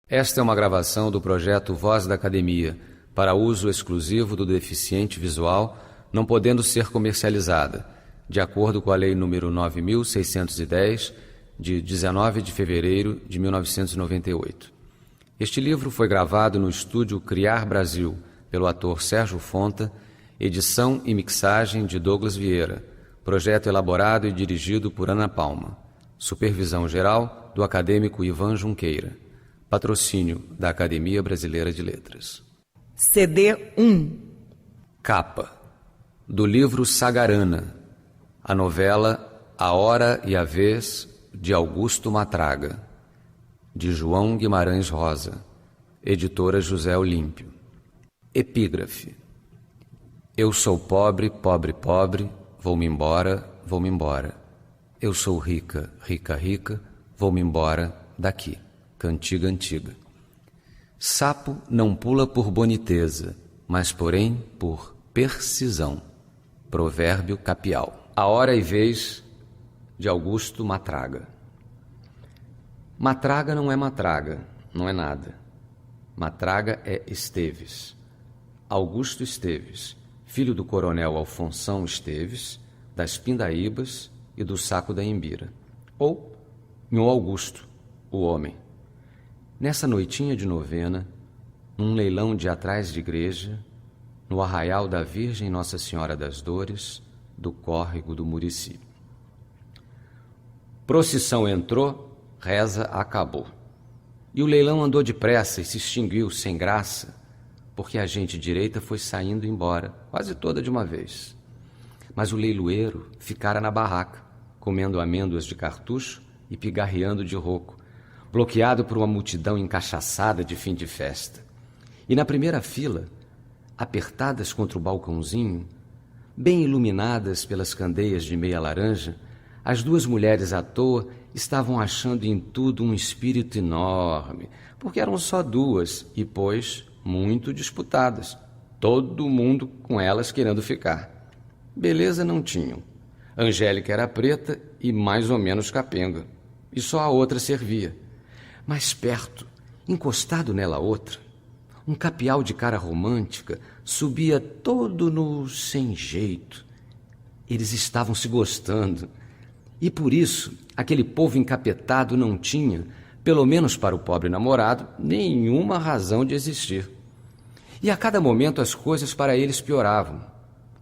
Esta é uma gravação do projeto Voz da Academia, para uso exclusivo do deficiente visual, não podendo ser comercializada, de acordo com a Lei nº 9.610, de 19 de fevereiro de 1998. Este livro foi gravado no estúdio Criar Brasil, pelo ator Sérgio Fonta, edição e mixagem de Douglas Vieira, projeto elaborado e dirigido por Ana Palma, supervisão geral do acadêmico Ivan Junqueira. Patrocínio da Academia Brasileira de Letras. CD 1. Capa do livro Sagarana, a novela A Hora e a Vez de Augusto Matraga, de João Guimarães Rosa, editora José Olímpio. Epígrafe. Eu sou pobre, pobre, pobre, vou-me embora, vou-me embora. Eu sou rica, rica, rica, vou-me embora daqui. Cantiga antiga. Sapo não pula por boniteza, mas porém por percisão. Provérbio capial. A Hora e Vez de Augusto Matraga. Matraga não é matraga, não é nada. Matraga é Esteves. Augusto Esteves, filho do coronel Alfonsão Esteves, das Pindaíbas e do Saco da Imbira. Ou Nhô Augusto, o homem. Nessa noitinha de novena, num leilão de atrás de igreja, no arraial da Virgem Nossa Senhora das Dores, do córrego do Murici. Procissão entrou, reza acabou. E o leilão andou depressa e se extinguiu sem graça, porque a gente direita foi saindo embora, quase toda de uma vez. Mas o leiloeiro ficara na barraca, comendo amêndoas de cartucho e pigarreando de rouco, bloqueado por uma multidão encachaçada de fim de festa. E na primeira fila, apertadas contra o balcãozinho, bem iluminadas pelas candeias de meia laranja, as duas mulheres à toa estavam achando em tudo um espírito enorme, porque eram só duas e, pois, muito disputadas, todo mundo com elas querendo ficar. Beleza não tinham. Angélica era preta e mais ou menos capenga, e só a outra servia. Mais perto, encostado nela outra, um capial de cara romântica subia todo no sem jeito. Eles estavam se gostando. E por isso, aquele povo encapetado não tinha, pelo menos para o pobre namorado, nenhuma razão de existir. E a cada momento as coisas para eles pioravam,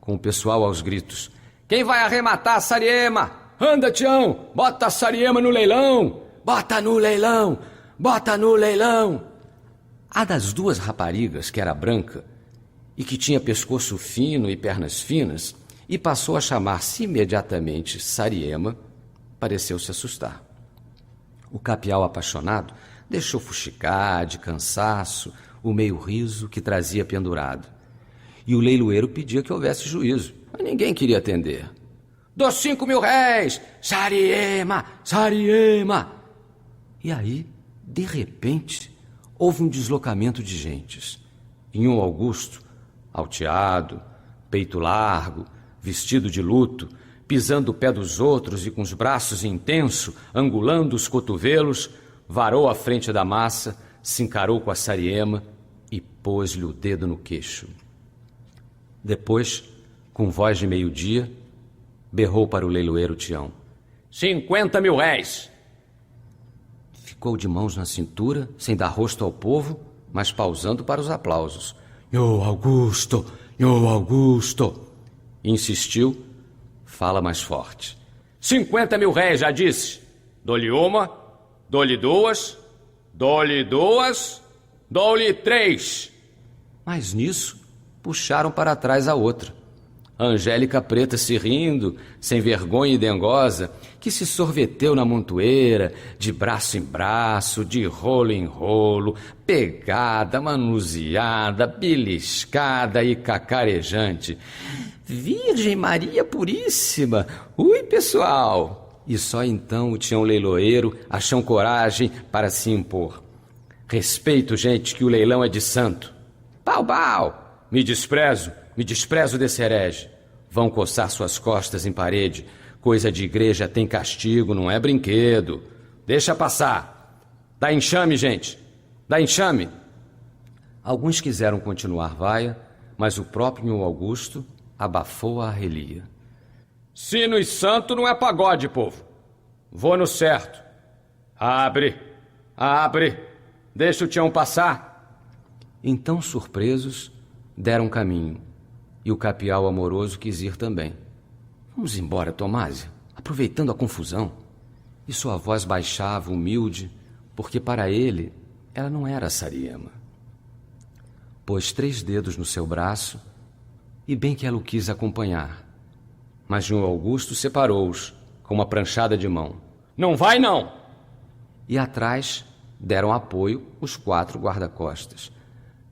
com o pessoal aos gritos. Quem vai arrematar a Sariema? Anda, Tião, bota a Sariema no leilão! Bota no leilão! Bota no leilão! A das duas raparigas, que era branca e que tinha pescoço fino e pernas finas, e passou a chamar-se imediatamente Sariema, pareceu se assustar. O capial apaixonado deixou fuxicar de cansaço o meio riso que trazia pendurado. E o leiloeiro pedia que houvesse juízo, mas ninguém queria atender. Dou 5.000 réis! Sariema! Sariema! E aí, de repente, houve um deslocamento de gentes. Nhô Augusto, alteado, peito largo, vestido de luto, pisando o pé dos outros e com os braços intenso, angulando os cotovelos, varou à frente da massa, se encarou com a Sariema e pôs-lhe o dedo no queixo. Depois, com voz de meio-dia, berrou para o leiloeiro Tião. 50.000 réis! Ficou de mãos na cintura, sem dar rosto ao povo, mas pausando para os aplausos. Nhô Augusto! Nhô Augusto! Insistiu, fala mais forte. 50.000 réis, já disse. Dou-lhe uma, dou-lhe duas, dou-lhe duas, dou-lhe 3. Mas nisso, puxaram para trás a outra. A Angélica preta se rindo, sem vergonha e dengosa, que se sorveteu na montoeira, de braço em braço, de rolo em rolo, pegada, manuseada, beliscada e cacarejante. Virgem Maria Puríssima! Ui, pessoal! E só então o Tião leiloeiro achou coragem para se impor. Respeito, gente, que o leilão é de santo. Pau, pau! Me desprezo desse herege. Vão coçar suas costas em parede. Coisa de igreja tem castigo, não é brinquedo. Deixa passar. Dá enxame, gente. Dá enxame! Alguns quiseram continuar vaia, mas o próprio Nhô Augusto abafou a arrelia. Sino e santo não é pagode, povo. Vou no certo. Abre, abre, deixa o Tião passar. Então, surpresos, deram caminho, e o capial amoroso quis ir também. Vamos embora, Tomásia, aproveitando a confusão. E sua voz baixava, humilde, porque para ele ela não era Sariema. Pôs 3 dedos no seu braço, e bem que ela o quis acompanhar. Mas Nhô Augusto separou-os com uma pranchada de mão. Não vai, não! E atrás deram apoio os 4 guarda-costas.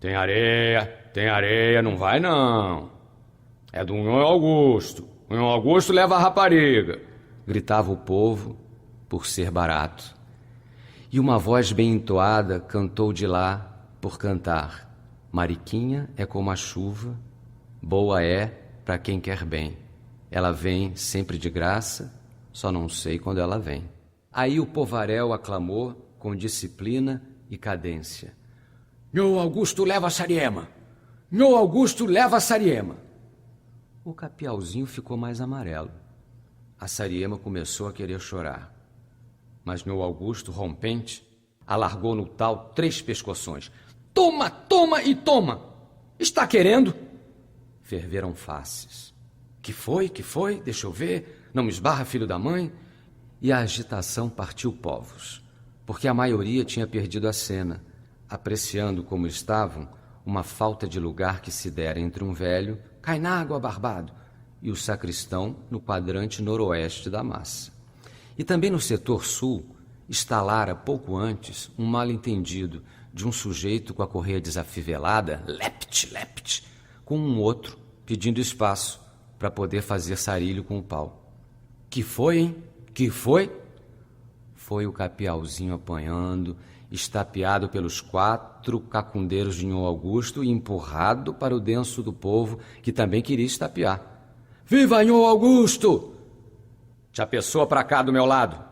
Tem areia, não vai, não. É do Nhô Augusto. O Nhô Augusto leva a rapariga, gritava o povo, por ser barato. E uma voz bem entoada cantou de lá por cantar. Mariquinha é como a chuva, boa é para quem quer bem. Ela vem sempre de graça, só não sei quando ela vem. Aí o povaréu aclamou com disciplina e cadência. Nhô Augusto leva a Sariema! Nhô Augusto leva a Sariema! O capialzinho ficou mais amarelo. A Sariema começou a querer chorar. Mas Nhô Augusto, rompente, alargou no tal 3 pescoções. Toma, toma e toma! Está querendo? Ferveram faces. Que foi? Deixa eu ver. Não me esbarra, filho da mãe. E a agitação partiu povos, porque a maioria tinha perdido a cena, apreciando como estavam uma falta de lugar que se dera entre um velho, cai na água, barbado, e o sacristão no quadrante noroeste da massa. E também no setor sul, estalara pouco antes um mal-entendido de um sujeito com a correia desafivelada, lept, com um outro pedindo espaço para poder fazer sarilho com o pau. Que foi, hein? Que foi? Foi o capialzinho apanhando, estapeado pelos 4 cacundeiros de Nhô Augusto e empurrado para o denso do povo que também queria estapear. Viva Nhô Augusto! Te pessoa para cá do meu lado.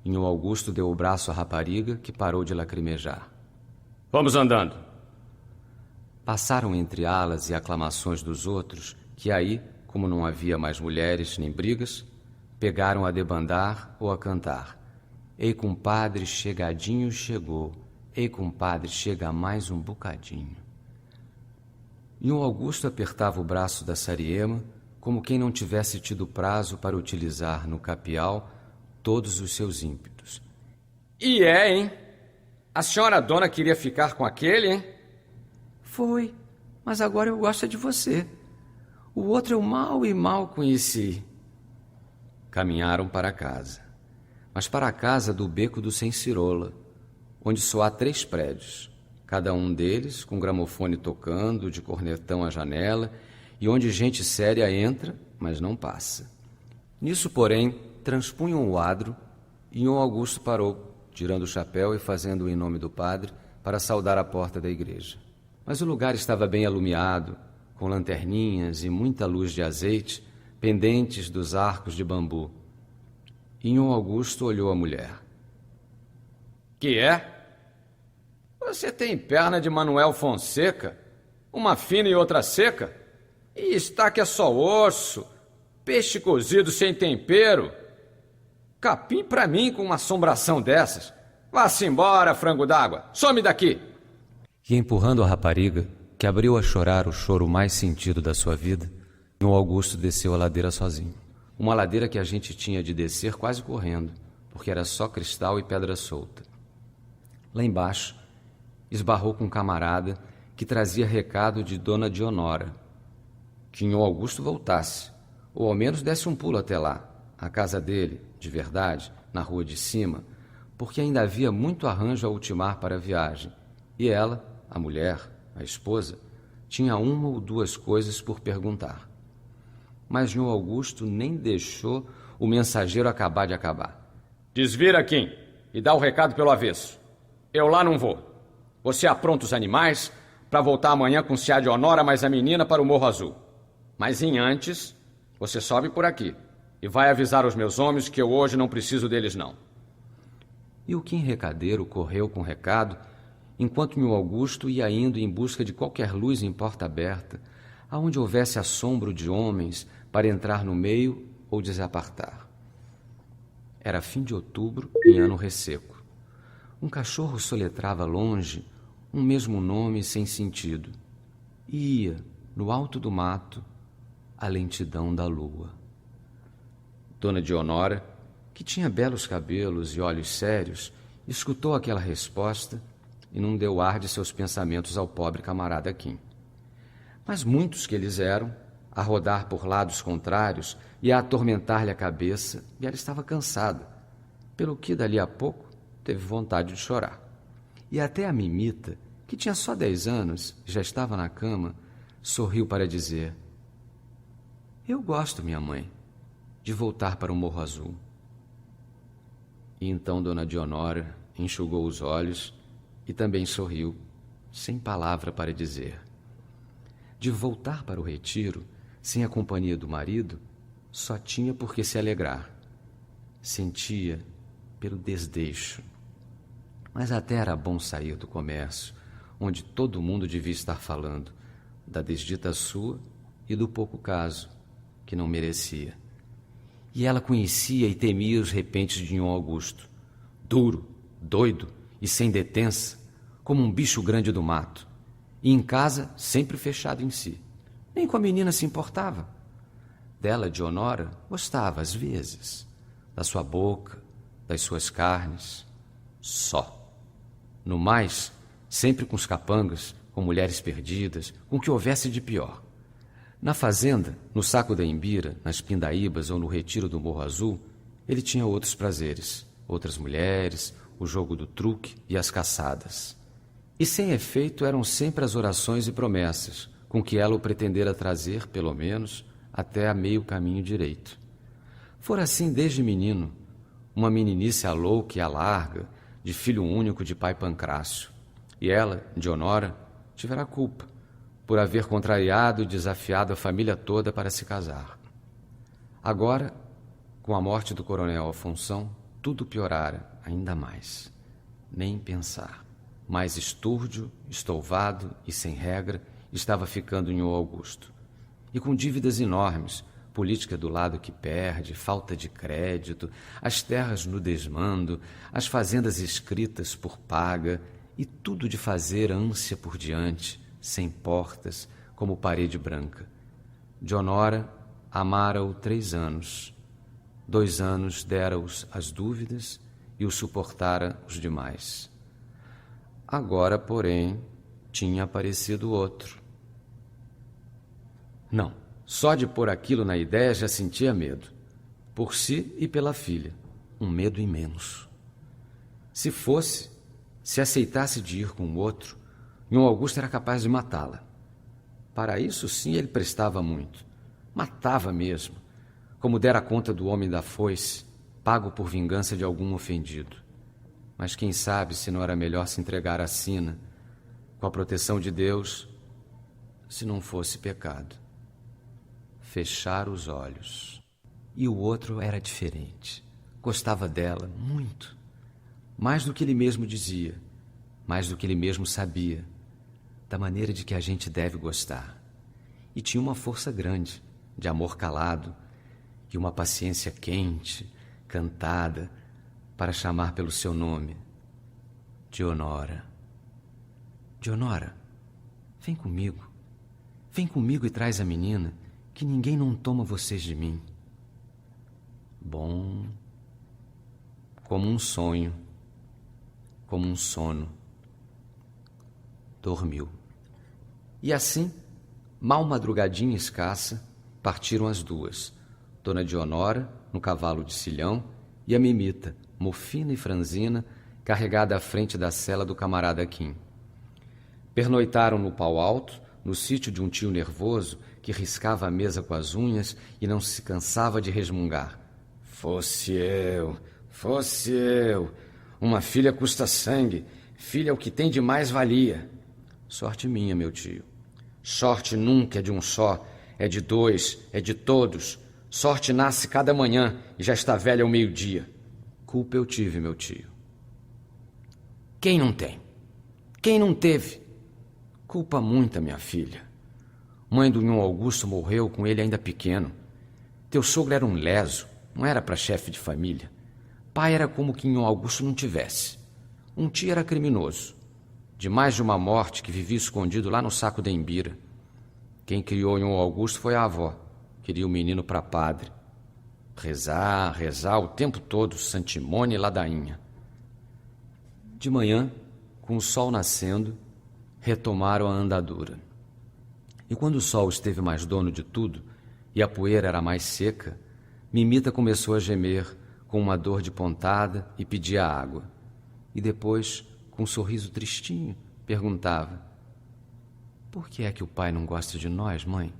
Nhô Augusto deu o braço à rapariga, que parou de lacrimejar. Vamos andando. Passaram entre alas e aclamações dos outros, que aí, como não havia mais mulheres nem brigas, pegaram a debandar ou a cantar. Ei, compadre, chegadinho chegou. Ei, compadre, chega mais um bocadinho. Nhô Augusto apertava o braço da Sariema, como quem não tivesse tido prazo para utilizar no capial todos os seus ímpetos. E hein? A senhora dona queria ficar com aquele, hein? Foi, mas agora eu gosto de você. O outro eu mal conheci. Caminharam para casa, mas para a casa do Beco do Sem Cirola, onde só há 3 prédios, cada um deles com gramofone tocando, de cornetão à janela, e onde gente séria entra, mas não passa. Nisso, porém, transpunham o adro, e Nhô Augusto parou, tirando o chapéu e fazendo o em nome do padre para saudar a porta da igreja. Mas o lugar estava bem alumiado, com lanterninhas e muita luz de azeite pendentes dos arcos de bambu. E Nhô Augusto olhou a mulher. Que é? Você tem perna de Manuel Fonseca, uma fina e outra seca, e está que é só osso, peixe cozido sem tempero. Capim pra mim com uma assombração dessas. Vá-se embora, frango d'água, some daqui! E empurrando a rapariga, que abriu a chorar o choro mais sentido da sua vida, Nhô Augusto desceu a ladeira sozinho. Uma ladeira que a gente tinha de descer quase correndo, porque era só cristal e pedra solta. Lá embaixo, esbarrou com um camarada que trazia recado de Dona Dionora, que Nhô Augusto voltasse, ou ao menos desse um pulo até lá, a casa dele, de verdade, na rua de cima, porque ainda havia muito arranjo a ultimar para a viagem, e ela, a mulher, a esposa, tinha 1 ou 2 coisas por perguntar. Mas Nhô Augusto nem deixou o mensageiro acabar de acabar. Desvira, Kim, e dá o recado pelo avesso. Eu lá não vou. Você apronta os animais para voltar amanhã com Cia de Honora mais a menina para o Morro Azul. Mas em antes, você sobe por aqui e vai avisar os meus homens que eu hoje não preciso deles, não. E o Kim Recadeiro correu com o recado enquanto Nhô Augusto ia indo em busca de qualquer luz em porta aberta, aonde houvesse assombro de homens para entrar no meio ou desapartar. Era fim de outubro, em ano resseco. Um cachorro soletrava longe um mesmo nome sem sentido, e ia, no alto do mato, a lentidão da lua. Dona Dionora, que tinha belos cabelos e olhos sérios, escutou aquela resposta e não deu ar de seus pensamentos ao pobre camarada Kim. Mas muitos que eles eram, a rodar por lados contrários e a atormentar-lhe a cabeça, e ela estava cansada, pelo que dali a pouco teve vontade de chorar. E até a Mimita, que tinha só 10 anos e já estava na cama, sorriu para dizer: "Eu gosto, minha mãe, de voltar para o Morro Azul." E então Dona Dionora enxugou os olhos e também sorriu, sem palavra para dizer. De voltar para o retiro, sem a companhia do marido, só tinha por que se alegrar. Sentia pelo desdeixo. Mas até era bom sair do comércio, onde todo mundo devia estar falando, da desdita sua e do pouco caso, que não merecia. E ela conhecia e temia os repentes de Nhô Augusto, duro, doido e sem detença, como um bicho grande do mato, e em casa sempre fechado em si. Nem com a menina se importava. Dela, Dionora, gostava às vezes, da sua boca, das suas carnes, só. No mais, sempre com os capangas, com mulheres perdidas, com o que houvesse de pior. Na fazenda, no saco da Imbira, nas pindaíbas ou no retiro do Morro Azul, ele tinha outros prazeres, outras mulheres, o jogo do truque e as caçadas. E sem efeito eram sempre as orações e promessas, com que ela o pretendera trazer, pelo menos, até a meio caminho direito. Fora assim desde menino, uma meninice à louca e à larga, de filho único de pai Pancrácio. E ela, Dionora, tivera culpa, por haver contrariado e desafiado a família toda para se casar. Agora, com a morte do coronel Afonso, tudo piorara ainda mais. Nem pensar. Mais estúrdio, estouvado e sem regra, estava ficando Nhô Augusto. E com dívidas enormes, política do lado que perde, falta de crédito, as terras no desmando, as fazendas escritas por paga, e tudo de fazer ânsia por diante, sem portas, como parede branca. Dionora amara-o 3 anos. 2 anos dera-os as dúvidas e o suportara os demais. Agora, porém, tinha aparecido outro. Não, só de pôr aquilo na ideia já sentia medo. Por si e pela filha, um medo imenso. Se aceitasse de ir com o outro, Nhô Augusto era capaz de matá-la. Para isso, sim, ele prestava muito. Matava mesmo, como dera conta do homem da foice, pago por vingança de algum ofendido. Mas quem sabe se não era melhor se entregar à sina, com a proteção de Deus, se não fosse pecado. Fechar os olhos. E o outro era diferente. Gostava dela muito. Mais do que ele mesmo dizia, mais do que ele mesmo sabia, da maneira de que a gente deve gostar. E tinha uma força grande, de amor calado, e uma paciência quente, cantada, para chamar pelo seu nome. Dionora. Dionora, vem comigo. Vem comigo e traz a menina, que ninguém não toma vocês de mim. Bom, como um sonho, como um sono. Dormiu. E assim, mal madrugadinha escassa, partiram as duas, Dona Dionora, no cavalo de Silhão, e a Mimita, mofina e franzina, carregada à frente da sela do camarada Kim. Pernoitaram no pau alto, no sítio de um tio nervoso que riscava a mesa com as unhas e não se cansava de resmungar. Fosse eu, uma filha custa sangue, filha é o que tem de mais valia. Sorte minha, meu tio. Sorte nunca é de um só, é de 2, é de todos. Sorte nasce cada manhã e já está velha ao meio-dia. Culpa eu tive, meu tio. Quem não tem? Quem não teve? Culpa muita, minha filha. Mãe do Nhô Augusto morreu com ele ainda pequeno. Teu sogro era um leso, não era para chefe de família. Pai era como que Nhô Augusto não tivesse. Um tio era criminoso, de mais de uma morte que vivia escondido lá no saco da Embira. Quem criou Nhô Augusto foi a avó. Queria o menino para padre. Rezar o tempo todo, santimônia e ladainha. De manhã, com o sol nascendo, retomaram a andadura. E quando o sol esteve mais dono de tudo e a poeira era mais seca, Mimita começou a gemer com uma dor de pontada e pedia água. E depois, com um sorriso tristinho, perguntava: por que é que o pai não gosta de nós, mãe?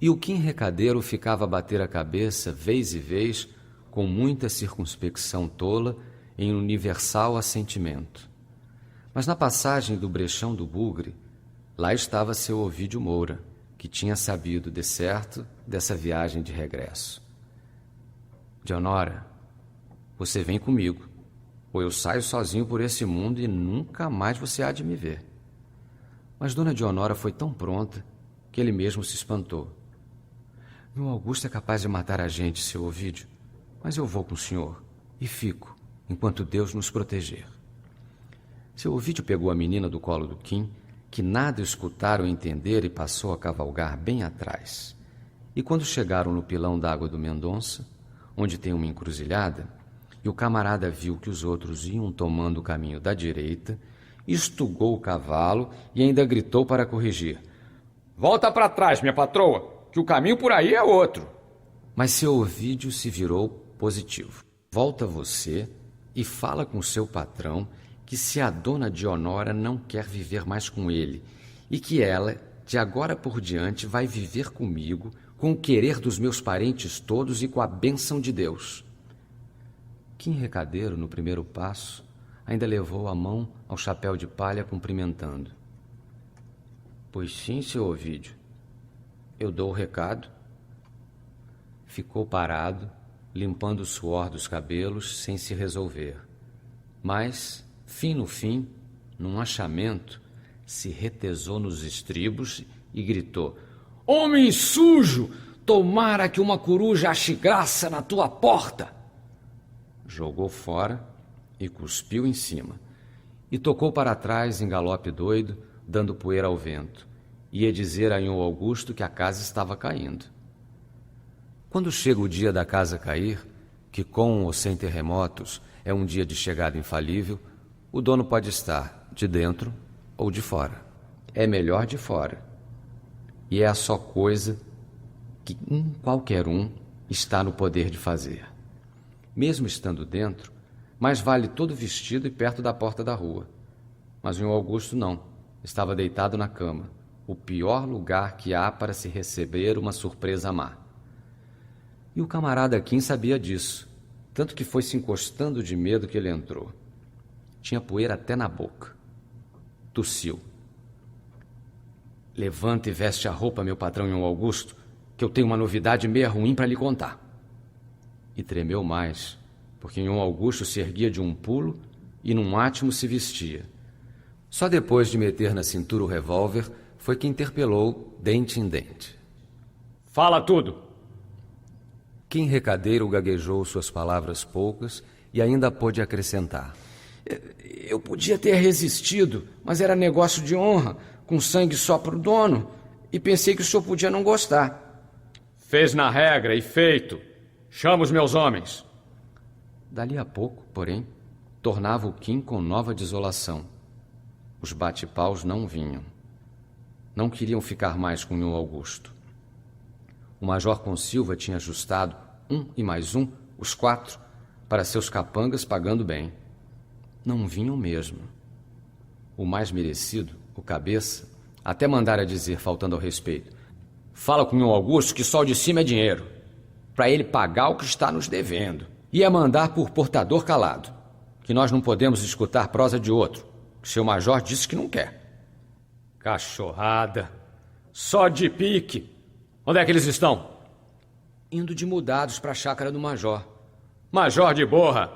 E o Kim Recadeiro ficava a bater a cabeça, vez e vez, com muita circunspecção tola, em universal assentimento. Mas na passagem do Brechão do Bugre, lá estava seu Ovídio Moura, que tinha sabido de certo dessa viagem de regresso. Dionora, você vem comigo, ou eu saio sozinho por esse mundo e nunca mais você há de me ver. Mas Dona Dionora foi tão pronta que ele mesmo se espantou. Meu Augusto é capaz de matar a gente, seu Ovídio, mas eu vou com o senhor e fico, enquanto Deus nos proteger. Seu Ovídio pegou a menina do colo do Kim, que nada escutar ou entender, e passou a cavalgar bem atrás. E quando chegaram no pilão d'água do Mendonça, onde tem uma encruzilhada, e o camarada viu que os outros iam tomando o caminho da direita, estugou o cavalo e ainda gritou para corrigir: volta para trás, minha patroa, que o caminho por aí é outro. Mas seu Ovídio se virou positivo. Volta você e fala com seu patrão que se a dona Dionora não quer viver mais com ele e que ela, de agora por diante, vai viver comigo, com o querer dos meus parentes todos e com a bênção de Deus. Kim Recadeiro, no primeiro passo, ainda levou a mão ao chapéu de palha, cumprimentando. Pois sim, seu Ovídio. Eu dou o recado. Ficou parado, limpando o suor dos cabelos, sem se resolver. Mas, fim no fim, num achamento, se retesou nos estribos e gritou: homem sujo! Tomara que uma coruja ache graça na tua porta! Jogou fora e cuspiu em cima. E tocou para trás em galope doido, dando poeira ao vento. Ia dizer a Nhô Augusto que a casa estava caindo. Quando chega o dia da casa cair, que com ou sem terremotos é um dia de chegada infalível, o dono pode estar de dentro ou de fora. É melhor de fora. E é a só coisa que qualquer um está no poder de fazer. Mesmo estando dentro, mais vale todo vestido e perto da porta da rua. Mas o Nhô Augusto não. Estava deitado na cama. O pior lugar que há para se receber uma surpresa má. E o camarada Kim sabia disso, tanto que foi se encostando de medo que ele entrou. Tinha poeira até na boca. Tossiu. Levanta e veste a roupa, meu patrão Nhô Augusto, que eu tenho uma novidade meia ruim para lhe contar. E tremeu mais, porque Nhô Augusto se erguia de um pulo e num átimo se vestia. Só depois de meter na cintura o revólver foi que interpelou dente em dente. Fala tudo! Kim Recadeiro gaguejou suas palavras poucas e ainda pôde acrescentar. Eu podia ter resistido, mas era negócio de honra, com sangue só pro dono, e pensei que o senhor podia não gostar. Fez na regra e feito. Chama os meus homens. Dali a pouco, porém, tornava o Kim com nova desolação. Os bate-paus não vinham. Não queriam ficar mais com Nhô Augusto. O Major Consilva tinha ajustado 1 e mais 1, os 4, para seus capangas, pagando bem. Não vinham mesmo. O mais merecido, o cabeça, até mandara dizer, faltando ao respeito: fala com Nhô Augusto que só o de cima é dinheiro, para ele pagar o que está nos devendo. E é mandar por portador calado, que nós não podemos escutar prosa de outro, que seu major disse que não quer. Cachorrada. Só de pique. Onde é que eles estão? Indo de mudados para a chácara do major. Major de borra.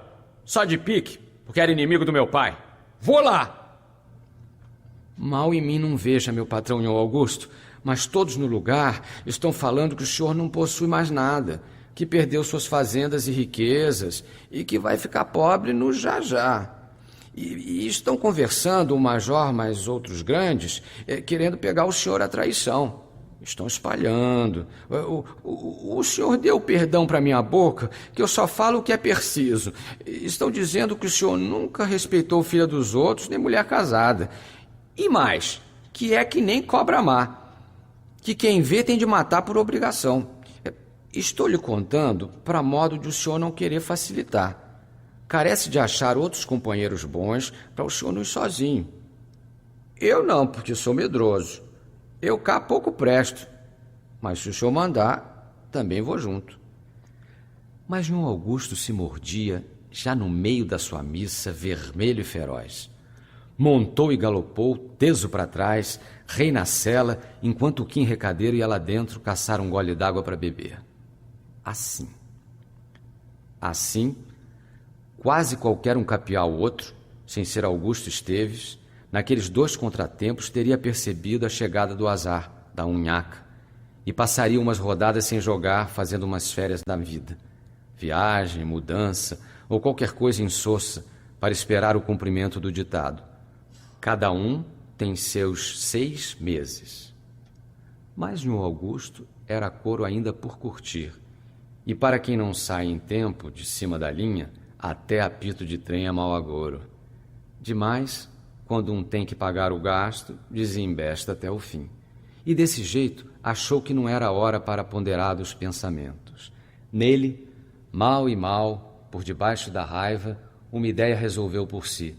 Só de pique, porque era inimigo do meu pai. Vou lá. Mal em mim não veja, meu patrão Nhô Augusto, mas todos no lugar estão falando que o senhor não possui mais nada, que perdeu suas fazendas e riquezas e que vai ficar pobre no já. E estão conversando, o major mais outros grandes, querendo pegar o senhor à traição. Estão espalhando. O senhor deu perdão para minha boca, que eu só falo o que é preciso. Estão dizendo que o senhor nunca respeitou filha dos outros, nem mulher casada. E mais, que é que nem cobra má, que quem vê tem de matar por obrigação. Estou lhe contando para modo de o senhor não querer facilitar. Carece de achar outros companheiros bons para o senhor não ir sozinho. Eu não, porque sou medroso. Eu cá pouco presto. Mas se o senhor mandar, também vou junto. Mas Nhô Augusto se mordia, já no meio da sua missa, vermelho e feroz. Montou e galopou, teso para trás, rei na cela, enquanto o Kim Recadeiro ia lá dentro caçar um gole d'água para beber. Assim, quase qualquer um capial outro, sem ser Augusto Esteves, naqueles 2 contratempos teria percebido a chegada do azar, da unhaca, e passaria umas rodadas sem jogar, fazendo umas férias da vida. Viagem, mudança ou qualquer coisa insossa para esperar o cumprimento do ditado. Cada um tem seus 6 meses. Mas Nhô Augusto era couro ainda por curtir, e para quem não sai em tempo de cima da linha, até apito de trem é mau agouro. Demais, quando um tem que pagar o gasto, desembesta até o fim. E desse jeito, achou que não era hora para ponderados pensamentos. Nele, mal e mal, por debaixo da raiva, uma ideia resolveu por si.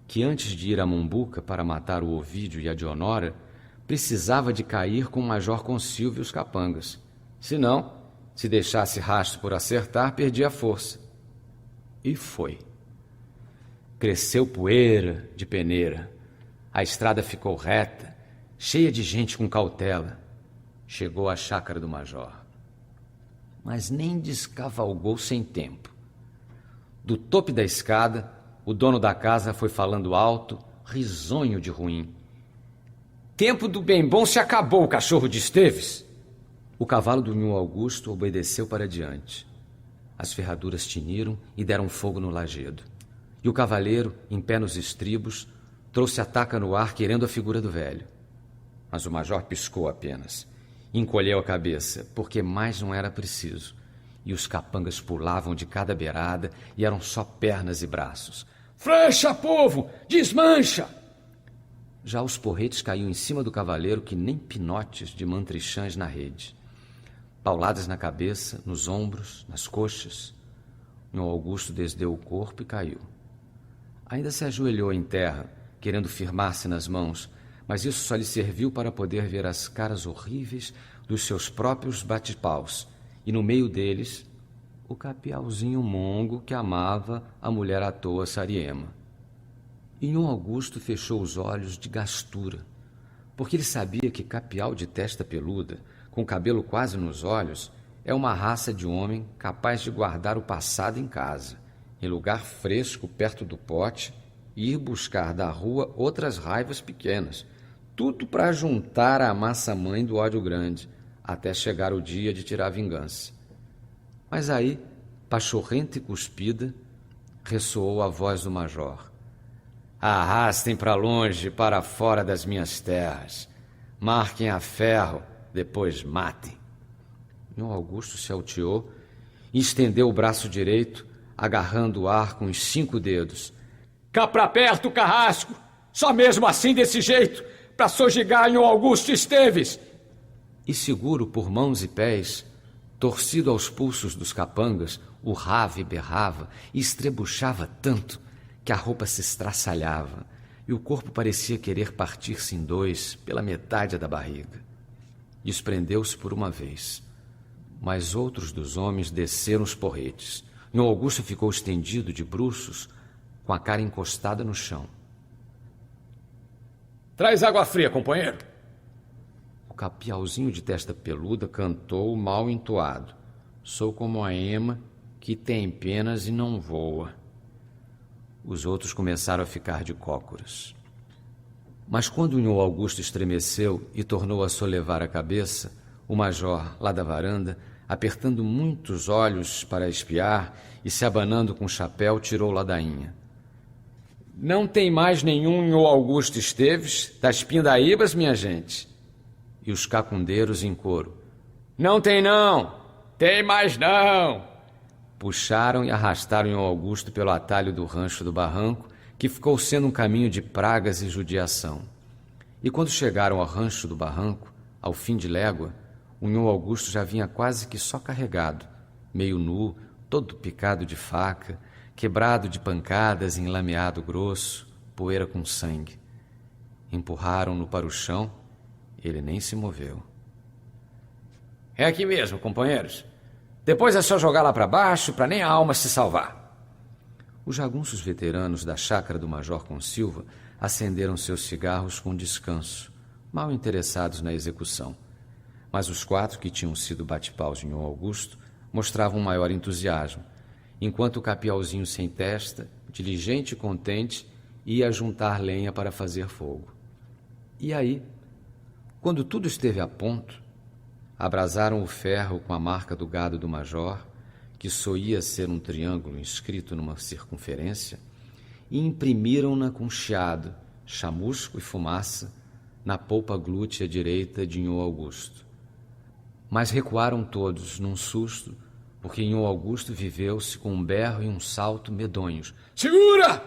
Que antes de ir a Mombuca para matar o Ovídio e a Dionora, precisava de cair com o Major Concílio e os capangas. Senão, se deixasse rastro por acertar, perdia a força. E foi. Cresceu poeira de peneira. A estrada ficou reta, cheia de gente com cautela. Chegou à chácara do Major. Mas nem descavalgou sem tempo. Do topo da escada, o dono da casa foi falando alto, risonho de ruim. Tempo do bem bom se acabou, cachorro de Esteves. O cavalo do Nhô Augusto obedeceu para diante. As ferraduras tiniram e deram fogo no lajedo. E o cavaleiro, em pé nos estribos, trouxe a taca no ar querendo a figura do velho. Mas o major piscou apenas. Encolheu a cabeça, porque mais não era preciso. E os capangas pulavam de cada beirada e eram só pernas e braços. Frecha, povo! Desmancha! Já os porretes caíam em cima do cavaleiro que nem pinotes de mantrichãs na rede. Pauladas na cabeça, nos ombros, nas coxas. Nhô Augusto desdeu o corpo e caiu. Ainda se ajoelhou em terra, querendo firmar-se nas mãos, mas isso só lhe serviu para poder ver as caras horríveis dos seus próprios bate-paus, e no meio deles, o capialzinho mongo que amava a mulher à toa Sariema. E Nhô Augusto fechou os olhos de gastura, porque ele sabia que capial de testa peluda, com o cabelo quase nos olhos, é uma raça de homem capaz de guardar o passado em casa, em lugar fresco perto do pote, e ir buscar da rua outras raivas pequenas, tudo para juntar a massa-mãe do ódio grande, até chegar o dia de tirar vingança. Mas aí, pachorrenta e cuspida, ressoou a voz do major. Arrastem para longe, para fora das minhas terras. Marquem a ferro, depois matem. Nhô Augusto se alteou e estendeu o braço direito, agarrando o ar com os 5 dedos. Cá pra perto, carrasco! Só mesmo assim, desse jeito, pra sojigar Nhô Augusto Esteves! E seguro por mãos e pés, torcido aos pulsos dos capangas, urrava e berrava e estrebuchava tanto que a roupa se estraçalhava e o corpo parecia querer partir-se em 2 pela metade da barriga. Desprendeu-se por uma vez, mas outros dos homens desceram os porretes. Nhô Augusto ficou estendido de bruços, com a cara encostada no chão. Traz água fria, companheiro. O capialzinho de testa peluda cantou mal entoado. Sou como a ema que tem penas e não voa. Os outros começaram a ficar de cócoras. Mas quando o Nhô Augusto estremeceu e tornou a solevar a cabeça, o major, lá da varanda, apertando muito os olhos para espiar e se abanando com o chapéu, tirou ladainha. Não tem mais nenhum Nhô Augusto Esteves das Pindaíbas, minha gente? E os cacundeiros em coro. Não tem não! Tem mais não! Puxaram e arrastaram Nhô Augusto pelo atalho do rancho do barranco, que ficou sendo um caminho de pragas e judiação. E quando chegaram ao rancho do barranco, ao fim de légua, o Nhô Augusto já vinha quase que só carregado, meio nu, todo picado de faca, quebrado de pancadas, enlameado grosso, poeira com sangue. Empurraram-no para o chão, ele nem se moveu. É aqui mesmo, companheiros. Depois é só jogar lá para baixo, para nem a alma se salvar. Os jagunços veteranos da chácara do Major Consilva acenderam seus cigarros com descanso, mal interessados na execução. Mas os 4 que tinham sido bate-paus de Nhô Augusto mostravam maior entusiasmo, enquanto o capiauzinho sem testa, diligente e contente, ia juntar lenha para fazer fogo. E aí, quando tudo esteve a ponto, abrasaram o ferro com a marca do gado do major, que soía ser um triângulo inscrito numa circunferência, e imprimiram-na com chiado, chamusco e fumaça na polpa glútea direita de Nhô Augusto. Mas recuaram todos num susto, porque Nhô Augusto viveu-se com um berro e um salto medonhos. Segura!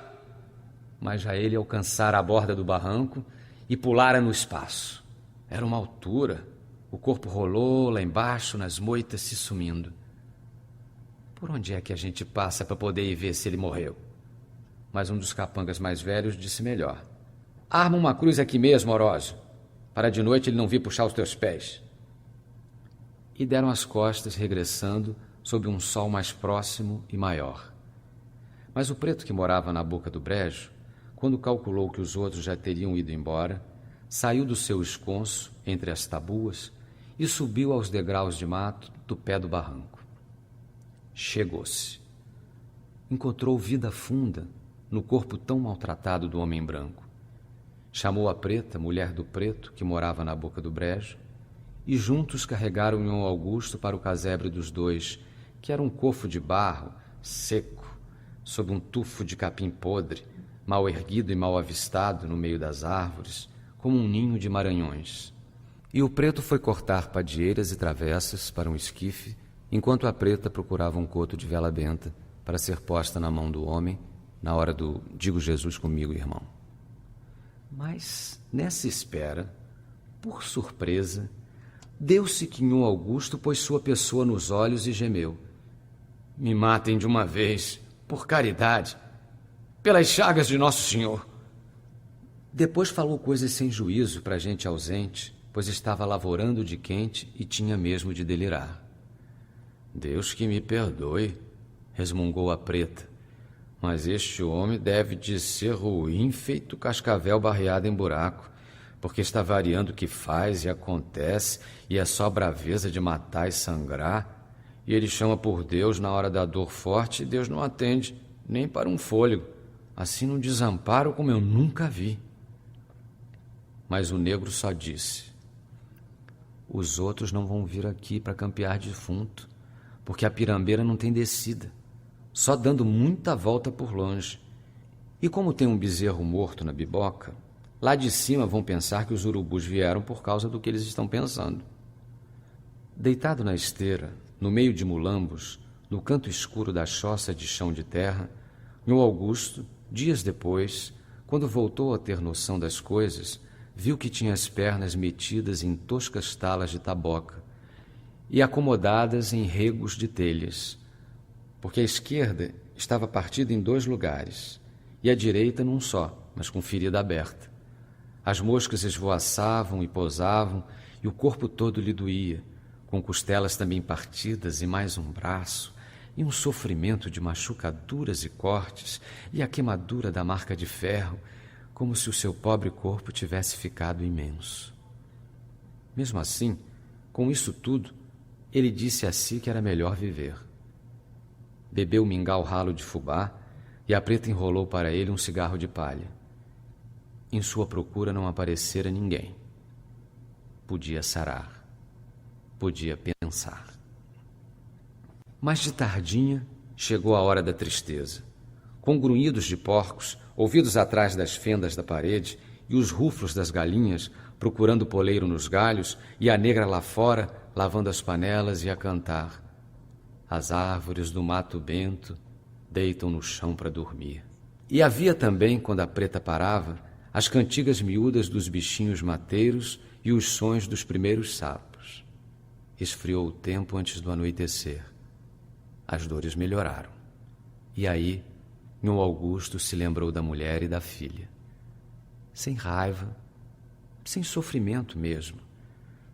Mas já ele alcançara a borda do barranco e pulara no espaço. Era uma altura. O corpo rolou lá embaixo, nas moitas, se sumindo. Por onde é que a gente passa para poder ir ver se ele morreu? Mas um dos capangas mais velhos disse melhor. Arma uma cruz aqui mesmo, Orósio, para de noite ele não vir puxar os teus pés. E deram as costas, regressando, sob um sol mais próximo e maior. Mas o preto que morava na boca do brejo, quando calculou que os outros já teriam ido embora, saiu do seu esconso, entre as tabuas, e subiu aos degraus de mato do pé do barranco. Chegou-se. Encontrou vida funda no corpo tão maltratado do homem branco. Chamou a preta, mulher do preto, que morava na boca do brejo, e juntos carregaram Nhô Augusto para o casebre dos dois, que era um cofo de barro, seco, sob um tufo de capim podre, mal erguido e mal avistado no meio das árvores, como um ninho de maranhões. E o preto foi cortar padieiras e travessas para um esquife, enquanto a preta procurava um coto de vela benta para ser posta na mão do homem na hora do digo Jesus comigo, irmão. Mas, nessa espera, por surpresa, deu-se que Nhô Augusto pôs sua pessoa nos olhos e gemeu. Me matem de uma vez, por caridade, pelas chagas de Nosso Senhor. Depois falou coisas sem juízo para gente ausente, pois estava lavorando de quente e tinha mesmo de delirar. Deus que me perdoe, resmungou a preta, mas este homem deve de ser ruim feito cascavel barreado em buraco, porque está variando o que faz e acontece, e é só braveza de matar e sangrar, e ele chama por Deus na hora da dor forte, e Deus não atende, nem para um fôlego, assim num desamparo como eu nunca vi. Mas o negro só disse, os outros não vão vir aqui para campear defunto, porque a pirambeira não tem descida, só dando muita volta por longe. E como tem um bezerro morto na biboca, lá de cima vão pensar que os urubus vieram por causa do que eles estão pensando. Deitado na esteira, no meio de mulambos, no canto escuro da choça de chão de terra, Nhô Augusto, dias depois, quando voltou a ter noção das coisas, viu que tinha as pernas metidas em toscas talas de taboca e acomodadas em regos de telhas, porque a esquerda estava partida em 2 lugares e a direita num só, mas com ferida aberta. As moscas esvoaçavam e pousavam e o corpo todo lhe doía, com costelas também partidas e mais um braço, e um sofrimento de machucaduras e cortes e a queimadura da marca de ferro, como se o seu pobre corpo tivesse ficado imenso. Mesmo assim, com isso tudo, ele disse a si que era melhor viver. Bebeu mingau ralo de fubá e a preta enrolou para ele um cigarro de palha. Em sua procura não aparecera ninguém. Podia sarar, podia pensar. Mas de tardinha chegou a hora da tristeza. Com grunhidos de porcos, ouvidos atrás das fendas da parede, e os ruflos das galinhas procurando poleiro nos galhos, e a negra lá fora lavando as panelas e a cantar. As árvores do mato bento deitam no chão para dormir. E havia também, quando a preta parava, as cantigas miúdas dos bichinhos mateiros e os sons dos primeiros sapos. Esfriou o tempo antes do anoitecer. As dores melhoraram. E aí, Nhô Augusto se lembrou da mulher e da filha. Sem raiva, sem sofrimento mesmo,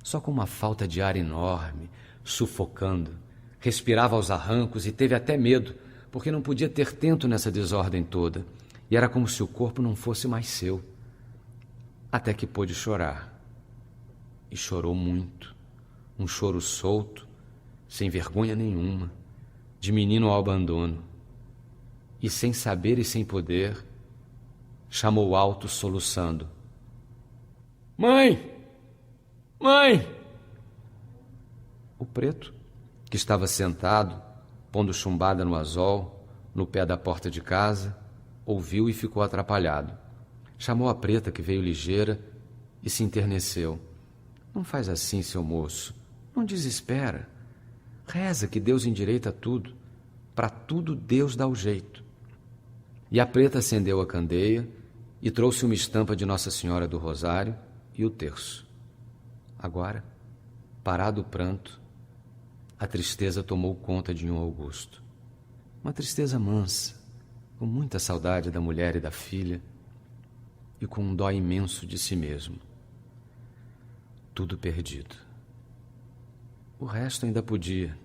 só com uma falta de ar enorme, sufocando. Respirava aos arrancos e teve até medo, porque não podia ter tento nessa desordem toda, e era como se o corpo não fosse mais seu. Até que pôde chorar. E chorou muito, um choro solto, sem vergonha nenhuma, de menino ao abandono. E sem saber e sem poder, chamou alto, soluçando: Mãe! Mãe! O preto, que estava sentado, pondo chumbada no anzol, no pé da porta de casa, ouviu e ficou atrapalhado. Chamou a preta, que veio ligeira, e se enterneceu. Não faz assim, seu moço. Não desespera. Reza que Deus endireita tudo. Para tudo Deus dá o jeito. E a preta acendeu a candeia e trouxe uma estampa de Nossa Senhora do Rosário e o terço. Agora, parado o pranto, a tristeza tomou conta de Nhô Augusto. Uma tristeza mansa, com muita saudade da mulher e da filha, e com um dó imenso de si mesmo. Tudo perdido. O resto ainda podia,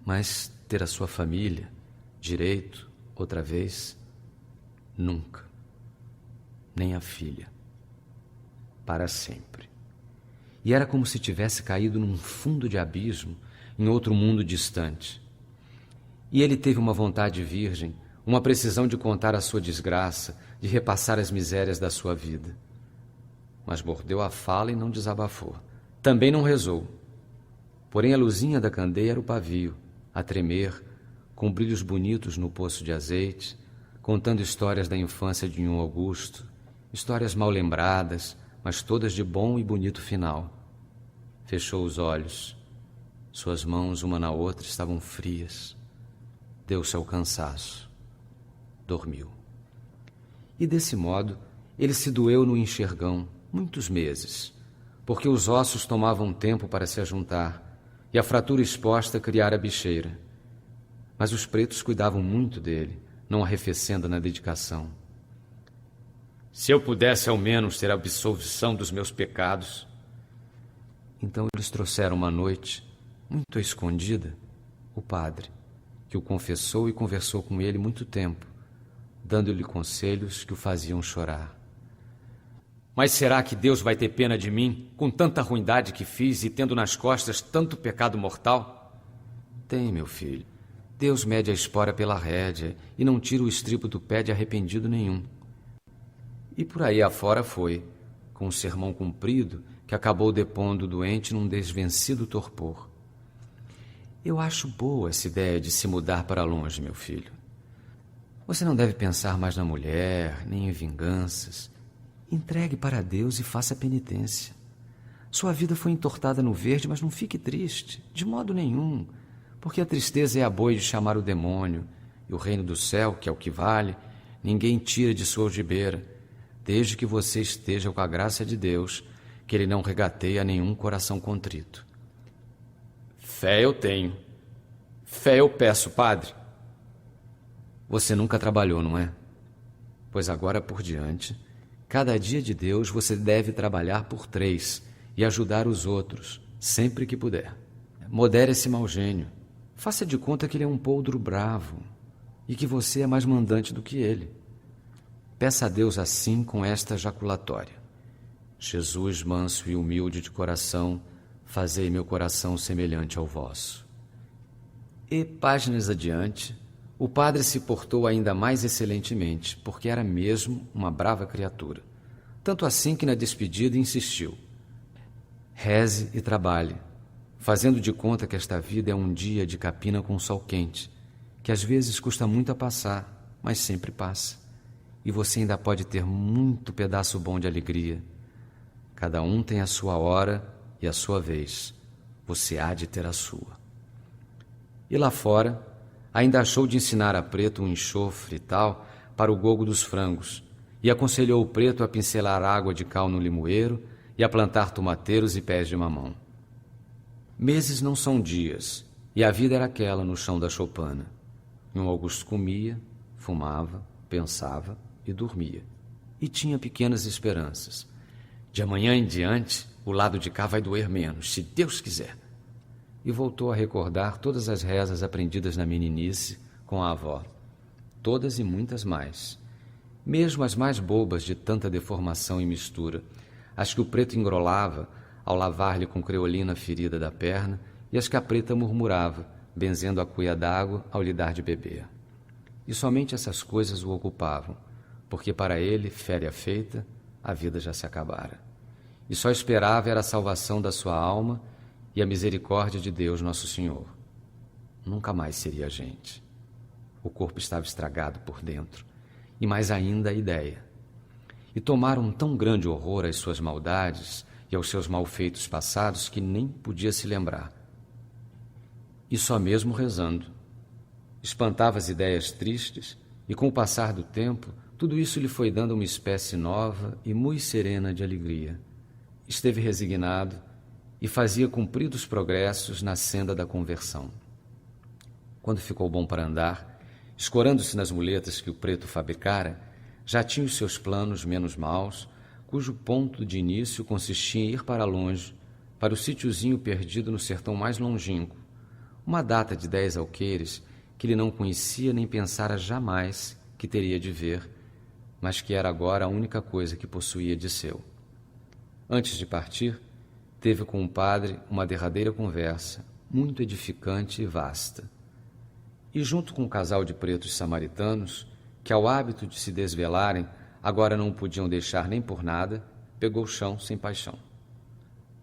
mas ter a sua família, direito, outra vez, nunca. Nem a filha. Para sempre. E era como se tivesse caído num fundo de abismo, em outro mundo distante. E ele teve uma vontade virgem, uma precisão de contar a sua desgraça, de repassar as misérias da sua vida. Mas mordeu a fala e não desabafou. Também não rezou. Porém a luzinha da candeia era o pavio, a tremer, com brilhos bonitos no poço de azeite, contando histórias da infância de Nhô Augusto, histórias mal lembradas, mas todas de bom e bonito final. Fechou os olhos. Suas mãos, uma na outra, estavam frias. Deu-se ao cansaço. Dormiu. E desse modo, ele se doeu no enxergão muitos meses, porque os ossos tomavam tempo para se ajuntar e a fratura exposta criara bicheira. Mas os pretos cuidavam muito dele, não arrefecendo na dedicação. Se eu pudesse ao menos ter a absolvição dos meus pecados. Então eles trouxeram uma noite, muito escondida, o padre, que o confessou e conversou com ele muito tempo, dando-lhe conselhos que o faziam chorar. Mas será que Deus vai ter pena de mim, com tanta ruindade que fiz e tendo nas costas tanto pecado mortal? Tem, meu filho. Deus mede a espora pela rédea e não tira o estribo do pé de arrependido nenhum. E por aí afora foi, com um sermão comprido que acabou depondo o doente num desvencido torpor. Eu acho boa essa ideia de se mudar para longe, meu filho. Você não deve pensar mais na mulher, nem em vinganças. Entregue para Deus e faça penitência. Sua vida foi entortada no verde, mas não fique triste, de modo nenhum, porque a tristeza é a boi de chamar o demônio, e o reino do céu, que é o que vale, ninguém tira de sua algibeira, desde que você esteja com a graça de Deus, que Ele não regateia nenhum coração contrito. Fé eu tenho. Fé eu peço, padre. Você nunca trabalhou, não é? Pois agora por diante, cada dia de Deus você deve trabalhar por 3 e ajudar os outros, sempre que puder. Modere esse mau gênio. Faça de conta que ele é um poldro bravo e que você é mais mandante do que ele. Peça a Deus assim com esta jaculatória: Jesus, manso e humilde de coração, fazei meu coração semelhante ao vosso. E, páginas adiante, o padre se portou ainda mais excelentemente, porque era mesmo uma brava criatura. Tanto assim que na despedida insistiu: reze e trabalhe, fazendo de conta que esta vida é um dia de capina com sol quente, que às vezes custa muito a passar, mas sempre passa. E você ainda pode ter muito pedaço bom de alegria. Cada um tem a sua hora e a sua vez. Você há de ter a sua. E lá fora, ainda achou de ensinar a Preto um enxofre e tal para o gogo dos frangos, e aconselhou o Preto a pincelar água de cal no limoeiro e a plantar tomateiros e pés de mamão. Meses não são dias, e a vida era aquela no chão da choupana. E um Augusto comia, fumava, pensava e dormia. E tinha pequenas esperanças. De amanhã em diante, o lado de cá vai doer menos, se Deus quiser. E voltou a recordar todas as rezas aprendidas na meninice com a avó. Todas e muitas mais. Mesmo as mais bobas de tanta deformação e mistura. As que o Preto engrolava ao lavar-lhe com creolina a ferida da perna e as que a Preta murmurava, benzendo a cuia d'água ao lhe dar de beber. E somente essas coisas o ocupavam, porque para ele, féria feita, a vida já se acabara. E só esperava era a salvação da sua alma e a misericórdia de Deus Nosso Senhor. Nunca mais seria gente. O corpo estava estragado por dentro, e mais ainda a ideia. E tomaram tão grande horror às suas maldades e aos seus malfeitos passados que nem podia se lembrar. E só mesmo rezando. Espantava as ideias tristes, e com o passar do tempo, tudo isso lhe foi dando uma espécie nova e muito serena de alegria. Esteve resignado e fazia cumpridos progressos na senda da conversão. Quando ficou bom para andar, escorando-se nas muletas que o Preto fabricara, já tinha os seus planos menos maus, cujo ponto de início consistia em ir para longe, para o sítiozinho perdido no sertão mais longínquo, uma data de 10 alqueires que ele não conhecia nem pensara jamais que teria de ver, mas que era agora a única coisa que possuía de seu. Antes de partir, teve com o padre uma derradeira conversa, muito edificante e vasta. E junto com o casal de pretos samaritanos, que ao hábito de se desvelarem, agora não o podiam deixar nem por nada, pegou o chão sem paixão.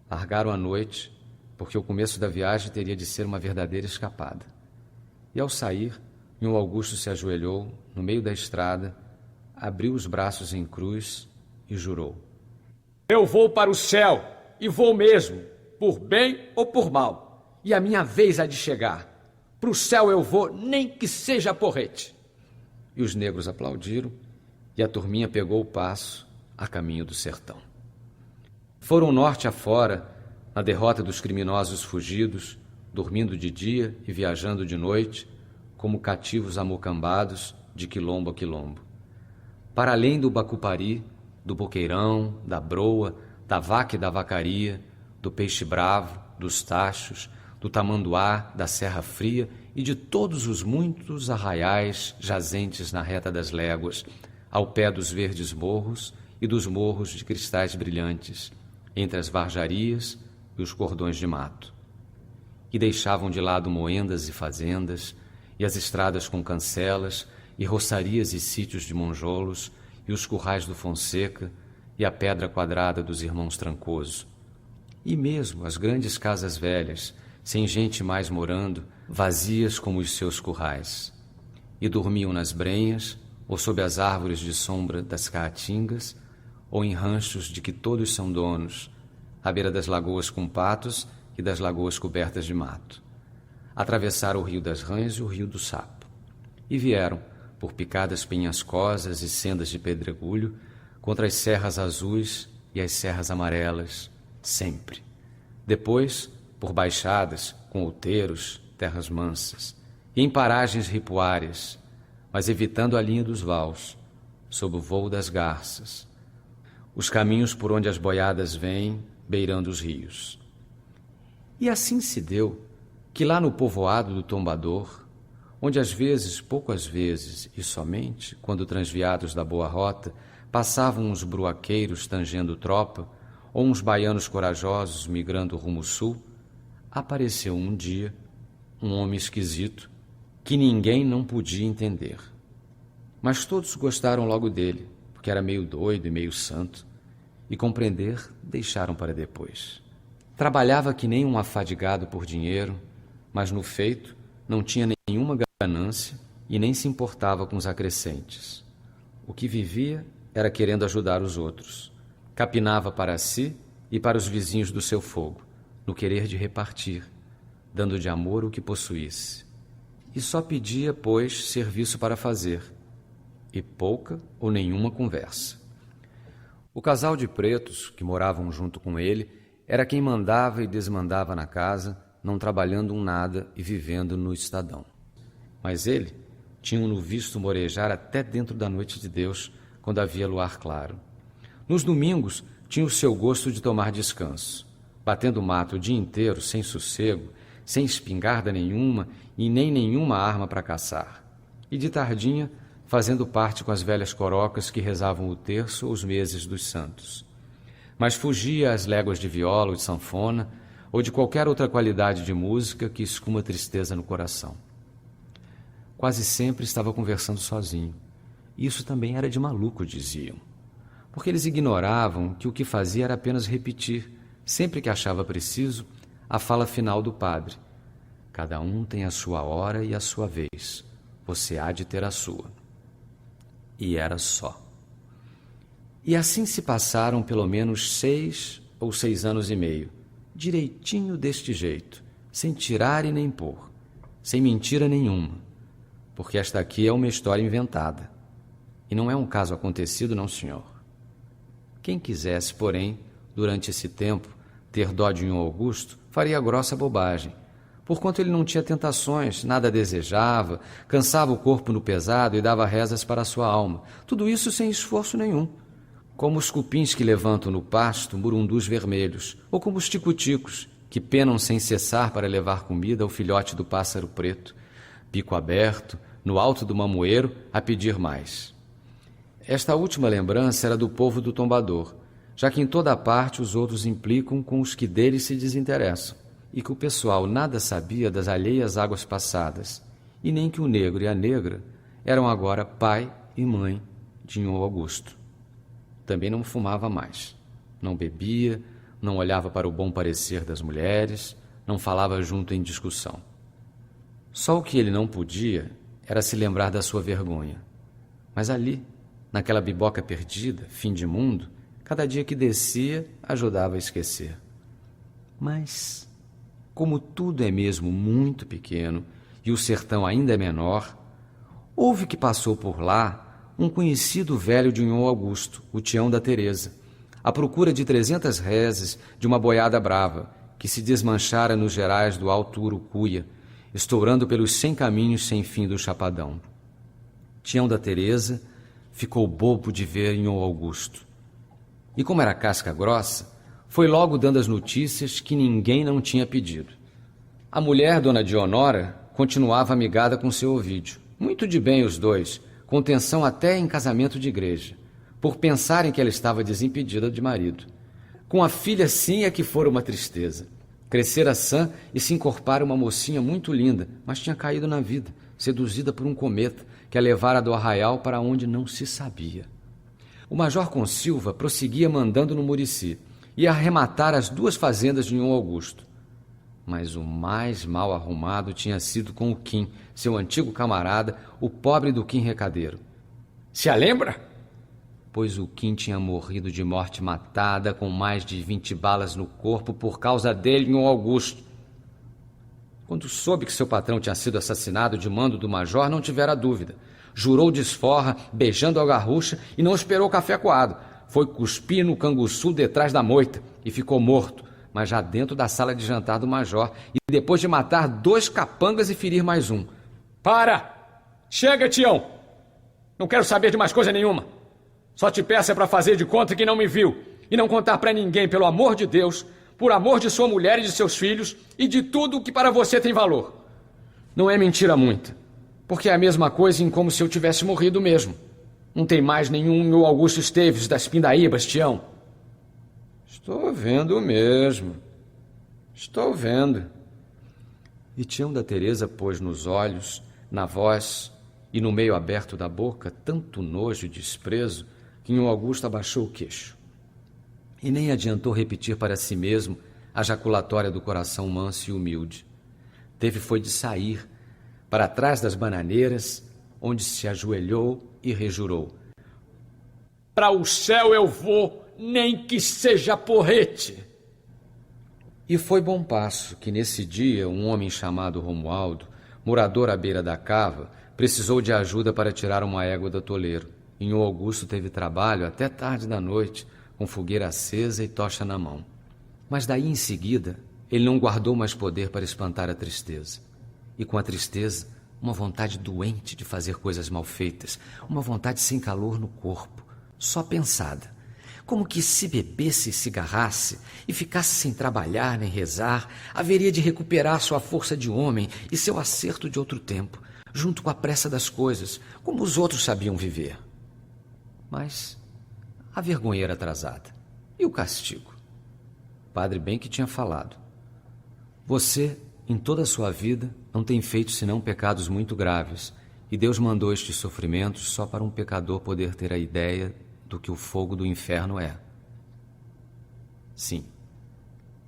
Largaram a noite, porque o começo da viagem teria de ser uma verdadeira escapada. E ao sair, o Augusto se ajoelhou no meio da estrada, abriu os braços em cruz e jurou: eu vou para o céu, e vou mesmo, por bem ou por mal, e a minha vez há de chegar. Para o céu eu vou, nem que seja porrete. E os negros aplaudiram, e a turminha pegou o passo a caminho do sertão. Foram norte afora, na derrota dos criminosos fugidos, dormindo de dia e viajando de noite, como cativos amocambados de quilombo a quilombo. Para além do Bacupari, do Boqueirão, da Broa, da Vaca e da Vacaria, do Peixe Bravo, dos Tachos, do Tamanduá, da Serra Fria e de todos os muitos arraiais jazentes na reta das léguas, ao pé dos verdes morros e dos morros de cristais brilhantes, entre as varjarias e os cordões de mato. E deixavam de lado moendas e fazendas, e as estradas com cancelas, e roçarias e sítios de monjolos, e os currais do Fonseca, e a pedra quadrada dos irmãos Trancoso. E mesmo as grandes casas velhas, sem gente mais morando, vazias como os seus currais. E dormiam nas brenhas, ou sob as árvores de sombra das caatingas, ou em ranchos de que todos são donos, à beira das lagoas com patos e das lagoas cobertas de mato. Atravessaram o Rio das Rãs e o Rio do Sapo. E vieram, por picadas penhascosas e sendas de pedregulho, contra as serras azuis e as serras amarelas, sempre. Depois, por baixadas, com outeiros, terras mansas, e em paragens ripuárias, mas evitando a linha dos vaus, sob o vôo das garças, os caminhos por onde as boiadas vêm, beirando os rios. E assim se deu que lá no povoado do Tombador, onde às vezes, poucas vezes, e somente, quando transviados da boa rota, passavam uns bruaqueiros tangendo tropa, ou uns baianos corajosos migrando rumo sul, apareceu um dia um homem esquisito que ninguém não podia entender. Mas todos gostaram logo dele, porque era meio doido e meio santo, e compreender deixaram para depois. Trabalhava que nem um afadigado por dinheiro, mas no feito não tinha nenhuma ganância e nem se importava com os acrescentes. O que vivia era querendo ajudar os outros. Capinava para si e para os vizinhos do seu fogo, no querer de repartir, dando de amor o que possuísse. E só pedia, pois, serviço para fazer, e pouca ou nenhuma conversa. O casal de pretos que moravam junto com ele era quem mandava e desmandava na casa, não trabalhando um nada e vivendo no Estadão. Mas ele tinha-no visto morejar até dentro da noite de Deus, quando havia luar claro. Nos domingos tinha o seu gosto de tomar descanso, batendo mato o dia inteiro, sem sossego, sem espingarda nenhuma e nem nenhuma arma para caçar. E de tardinha, fazendo parte com as velhas corocas que rezavam o terço ou os meses dos santos. Mas fugia às léguas de viola ou de sanfona, ou de qualquer outra qualidade de música que escuma tristeza no coração. Quase sempre estava conversando sozinho. Isso também era de maluco, diziam, porque eles ignoravam que o que fazia era apenas repetir, sempre que achava preciso, a fala final do padre. Cada um tem a sua hora e a sua vez. Você há de ter a sua. E era só. E assim se passaram pelo menos 6 ou 6 anos e meio, direitinho deste jeito, sem tirar e nem pôr, sem mentira nenhuma, porque esta aqui é uma história inventada, e não é um caso acontecido, não, senhor. Quem quisesse, porém, durante esse tempo, ter dó de um Augusto, faria grossa bobagem, porquanto ele não tinha tentações, nada desejava, cansava o corpo no pesado e dava rezas para a sua alma, tudo isso sem esforço nenhum, como os cupins que levantam no pasto murundus vermelhos, ou como os ticuticos, que penam sem cessar para levar comida ao filhote do pássaro preto, bico aberto, no alto do mamoeiro, a pedir mais. Esta última lembrança era do povo do tombador, já que em toda a parte os outros implicam com os que deles se desinteressam, e que o pessoal nada sabia das alheias águas passadas, e nem que o negro e a negra eram agora pai e mãe de Nhô Augusto. Também não fumava mais, não bebia, não olhava para o bom parecer das mulheres, não falava junto em discussão. Só o que ele não podia era se lembrar da sua vergonha. Mas ali, naquela biboca perdida, fim de mundo, cada dia que descia, ajudava a esquecer. Mas, como tudo é mesmo muito pequeno e o sertão ainda é menor, houve que passou por lá um conhecido velho de Nhô Augusto, o Tião da Teresa, à procura de 300 reses de uma boiada brava, que se desmanchara nos gerais do Alto Urucuia, estourando pelos 100 caminhos sem fim do Chapadão. Tião da Teresa ficou bobo de ver Nhô Augusto. E como era casca grossa, foi logo dando as notícias que ninguém não tinha pedido. A mulher, dona Dionora, continuava amigada com seu Ovídio. Muito de bem os dois, com tensão até em casamento de igreja, por pensarem que ela estava desimpedida de marido. Com a filha, sim, é que fora uma tristeza. Crescera sã e se encorpara uma mocinha muito linda, mas tinha caído na vida, seduzida por um cometa que a levara do arraial para onde não se sabia. O major Consilva prosseguia mandando no Murici e arrematar as 2 fazendas de Nhô Augusto. Mas o mais mal arrumado tinha sido com o Quim, seu antigo camarada, o pobre do Quim Recadeiro. Se a lembra? Pois o Quim tinha morrido de morte matada, com mais de 20 balas no corpo por causa dele, Nhô Augusto. Quando soube que seu patrão tinha sido assassinado de mando do major, não tivera dúvida. Jurou desforra, beijando a garrucha, e não esperou café coado. Foi cuspir no canguçu detrás da moita e ficou morto, mas já dentro da sala de jantar do major, e depois de matar 2 capangas e ferir mais um. Para! Chega, Tião! Não quero saber de mais coisa nenhuma. Só te peço é para fazer de conta que não me viu e não contar para ninguém, pelo amor de Deus, por amor de sua mulher e de seus filhos e de tudo o que para você tem valor. Não é mentira muita, porque é a mesma coisa em como se eu tivesse morrido mesmo. Não tem mais nenhum Nhô Augusto Esteves das Pindaíbas, Tião. Estou vendo mesmo. Estou vendo. E Tião da Teresa pôs nos olhos, na voz e no meio aberto da boca tanto nojo e desprezo que Nhô Augusto abaixou o queixo. E nem adiantou repetir para si mesmo a jaculatória do coração manso e humilde. Teve foi de sair para trás das bananeiras, onde se ajoelhou e rejurou: para o céu eu vou, nem que seja porrete. E foi bom passo que nesse dia um homem chamado Romualdo, morador à beira da cava, precisou de ajuda para tirar uma égua do atoleiro. E Nhô Augusto teve trabalho até tarde da noite, com fogueira acesa e tocha na mão. Mas daí em seguida, ele não guardou mais poder para espantar a tristeza. E com a tristeza, uma vontade doente de fazer coisas mal feitas, uma vontade sem calor no corpo, só pensada. Como que se bebesse e cigarrasse e ficasse sem trabalhar nem rezar, haveria de recuperar sua força de homem e seu acerto de outro tempo, junto com a pressa das coisas, como os outros sabiam viver. Mas a vergonha era atrasada. E o castigo? O padre bem que tinha falado: você, em toda a sua vida, não tem feito senão pecados muito graves, e Deus mandou estes sofrimentos só para um pecador poder ter a ideia do que o fogo do inferno é. Sim,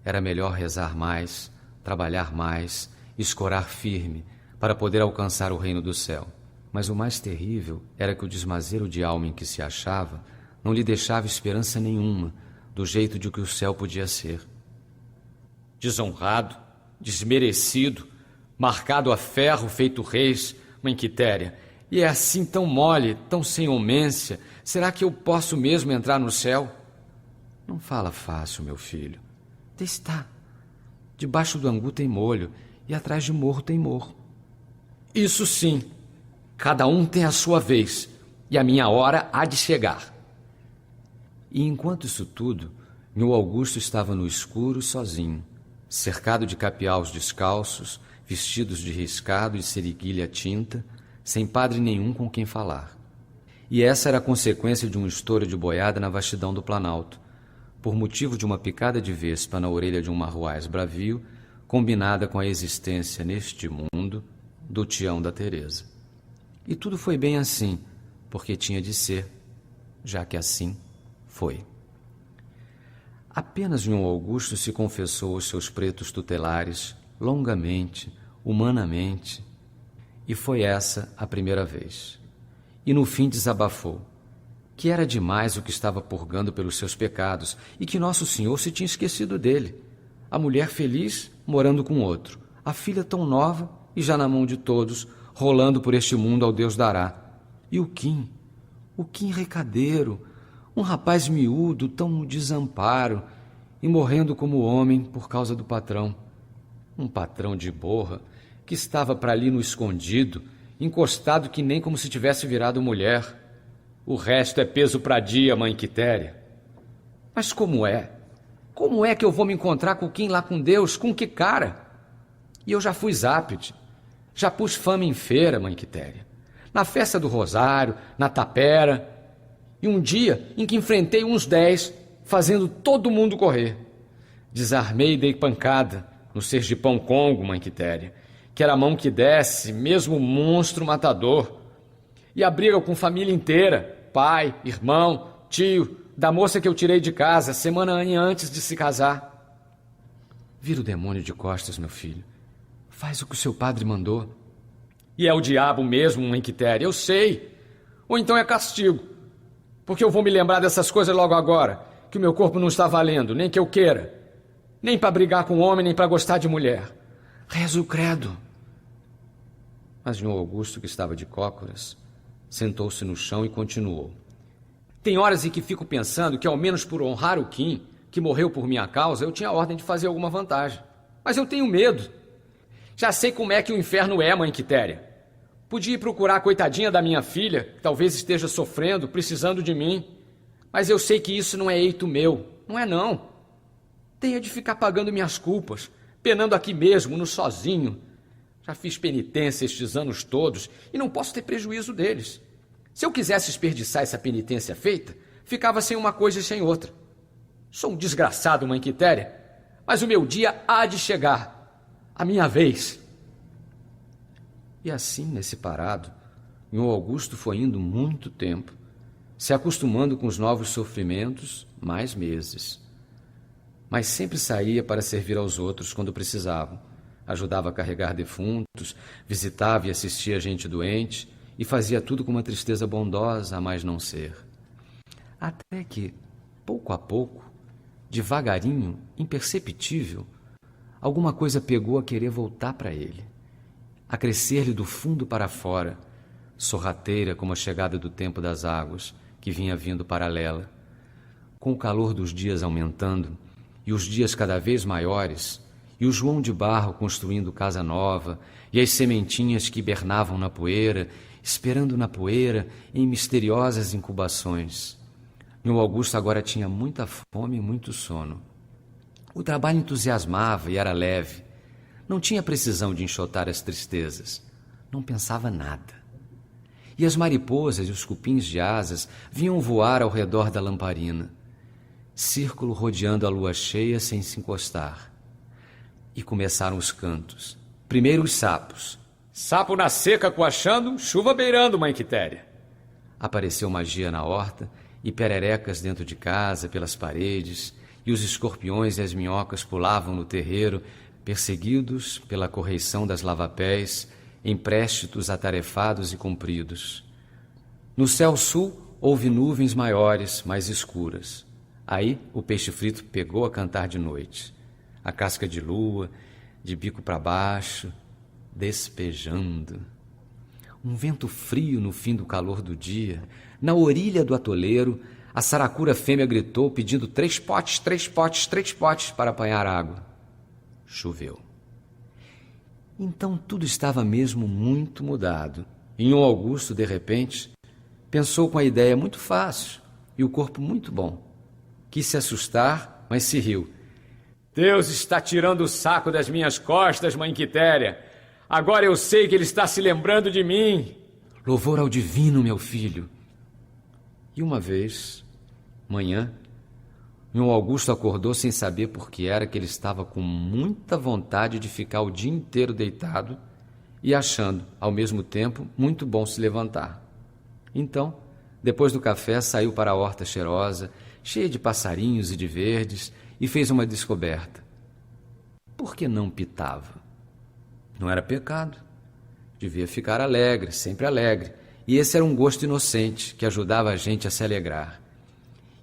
era melhor rezar mais, trabalhar mais, escorar firme, para poder alcançar o reino do céu. Mas o mais terrível era que o desmazeiro de alma em que se achava não lhe deixava esperança nenhuma do jeito de que o céu podia ser. Desonrado, desmerecido, marcado a ferro feito reis, mãe Quitéria, e é assim tão mole, tão sem homência, será que eu posso mesmo entrar no céu? Não fala fácil, meu filho. Está. Debaixo do angu tem molho, e atrás de morro tem morro. Isso sim. Cada um tem a sua vez, e a minha hora há de chegar. E enquanto isso tudo, Nhô Augusto estava no escuro sozinho, cercado de capiaus descalços, vestidos de riscado e seriguilha tinta, sem padre nenhum com quem falar. E essa era a consequência de um estouro de boiada na vastidão do Planalto, por motivo de uma picada de vespa na orelha de um marruás bravio, combinada com a existência neste mundo do Tião da Teresa. E tudo foi bem assim, porque tinha de ser, já que assim foi. Apenas Nhô Augusto se confessou aos seus pretos tutelares, longamente, humanamente, e foi essa a primeira vez. E no fim desabafou, que era demais o que estava purgando pelos seus pecados e que Nosso Senhor se tinha esquecido dele. A mulher feliz morando com outro, a filha tão nova e já na mão de todos, rolando por este mundo ao Deus dará. E o Kim recadeiro, um rapaz miúdo, tão no desamparo, e morrendo como homem por causa do patrão. Um patrão de borra, que estava para ali no escondido, encostado que nem como se tivesse virado mulher. O resto é peso para dia, mãe Quitéria. Mas como é? Como é que eu vou me encontrar com quem lá com Deus? Com que cara? E eu já fui zápide. Já pus fama em feira, mãe Quitéria. Na festa do Rosário, na tapera. E um dia em que enfrentei uns 10, fazendo todo mundo correr. Desarmei e dei pancada no Sergipão Congo, mãe Quitéria, que era a mão que desce, mesmo monstro matador. E a briga com família inteira, pai, irmão, tio, da moça que eu tirei de casa semana antes de se casar. Vira o demônio de costas, meu filho. Faz o que o seu padre mandou. E é o diabo mesmo, mãe Quitéria, eu sei. Ou então é castigo. Porque eu vou me lembrar dessas coisas logo agora, que o meu corpo não está valendo, nem que eu queira. Nem para brigar com homem, nem para gostar de mulher. Reza o credo. Mas Nhô Augusto, que estava de cócoras, sentou-se no chão e continuou. Tem horas em que fico pensando que, ao menos por honrar o Kim, que morreu por minha causa, eu tinha ordem de fazer alguma vantagem. Mas eu tenho medo. Já sei como é que o inferno é, mãe Quitéria. Podia ir procurar a coitadinha da minha filha, que talvez esteja sofrendo, precisando de mim. Mas eu sei que isso não é eito meu. Não é, não. Tenho de ficar pagando minhas culpas, penando aqui mesmo, no sozinho. Já fiz penitência estes anos todos e não posso ter prejuízo deles. Se eu quisesse desperdiçar essa penitência feita, ficava sem uma coisa e sem outra. Sou um desgraçado, mãe Quitéria, mas o meu dia há de chegar. A minha vez. E assim, nesse parado, Nhô Augusto foi indo muito tempo, se acostumando com os novos sofrimentos, mais meses. mas sempre saía para servir aos outros quando precisavam. Ajudava a carregar defuntos, visitava e assistia gente doente e fazia tudo com uma tristeza bondosa a mais não ser. Até que, pouco a pouco, devagarinho, imperceptível, alguma coisa pegou a querer voltar para ele, a crescer-lhe do fundo para fora, sorrateira como a chegada do tempo das águas, que vinha vindo paralela. Com o calor dos dias aumentando, e os dias cada vez maiores, e o João de Barro construindo casa nova, e as sementinhas que hibernavam na poeira, esperando na poeira em misteriosas incubações. E o Augusto agora tinha muita fome e muito sono. O trabalho entusiasmava e era leve. Não tinha precisão de enxotar as tristezas. Não pensava nada. E as mariposas e os cupins de asas vinham voar ao redor da lamparina, círculo rodeando a lua cheia sem se encostar. E começaram os cantos. Primeiro os sapos. Sapo na seca coachando, chuva beirando, mãe Quitéria. Apareceu magia na horta e pererecas dentro de casa, pelas paredes, e os escorpiões e as minhocas pulavam no terreiro, perseguidos pela correição das lavapés, em préstitos atarefados e compridos. No céu sul houve nuvens maiores, mais escuras. Aí o peixe frito pegou a cantar de noite. A casca de lua, de bico para baixo, despejando. Um vento frio no fim do calor do dia. Na orilha do atoleiro, a saracura fêmea gritou pedindo 3 potes, 3 potes, 3 potes para apanhar água. Choveu. Então tudo estava mesmo muito mudado. E um Augusto, de repente, pensou com a ideia muito fácil e o corpo muito bom. Quis se assustar, mas se riu. Deus está tirando o saco das minhas costas, mãe Quitéria. Agora eu sei que ele está se lembrando de mim. Louvor ao divino, meu filho. E uma vez, manhã, meu Augusto acordou sem saber por que era que ele estava com muita vontade de ficar o dia inteiro deitado e achando, ao mesmo tempo, muito bom se levantar. Então, depois do café, saiu para a horta cheirosa, cheia de passarinhos e de verdes, e fez uma descoberta. Por que não pitava? Não era pecado. Devia ficar alegre, sempre alegre, e esse era um gosto inocente que ajudava a gente a se alegrar.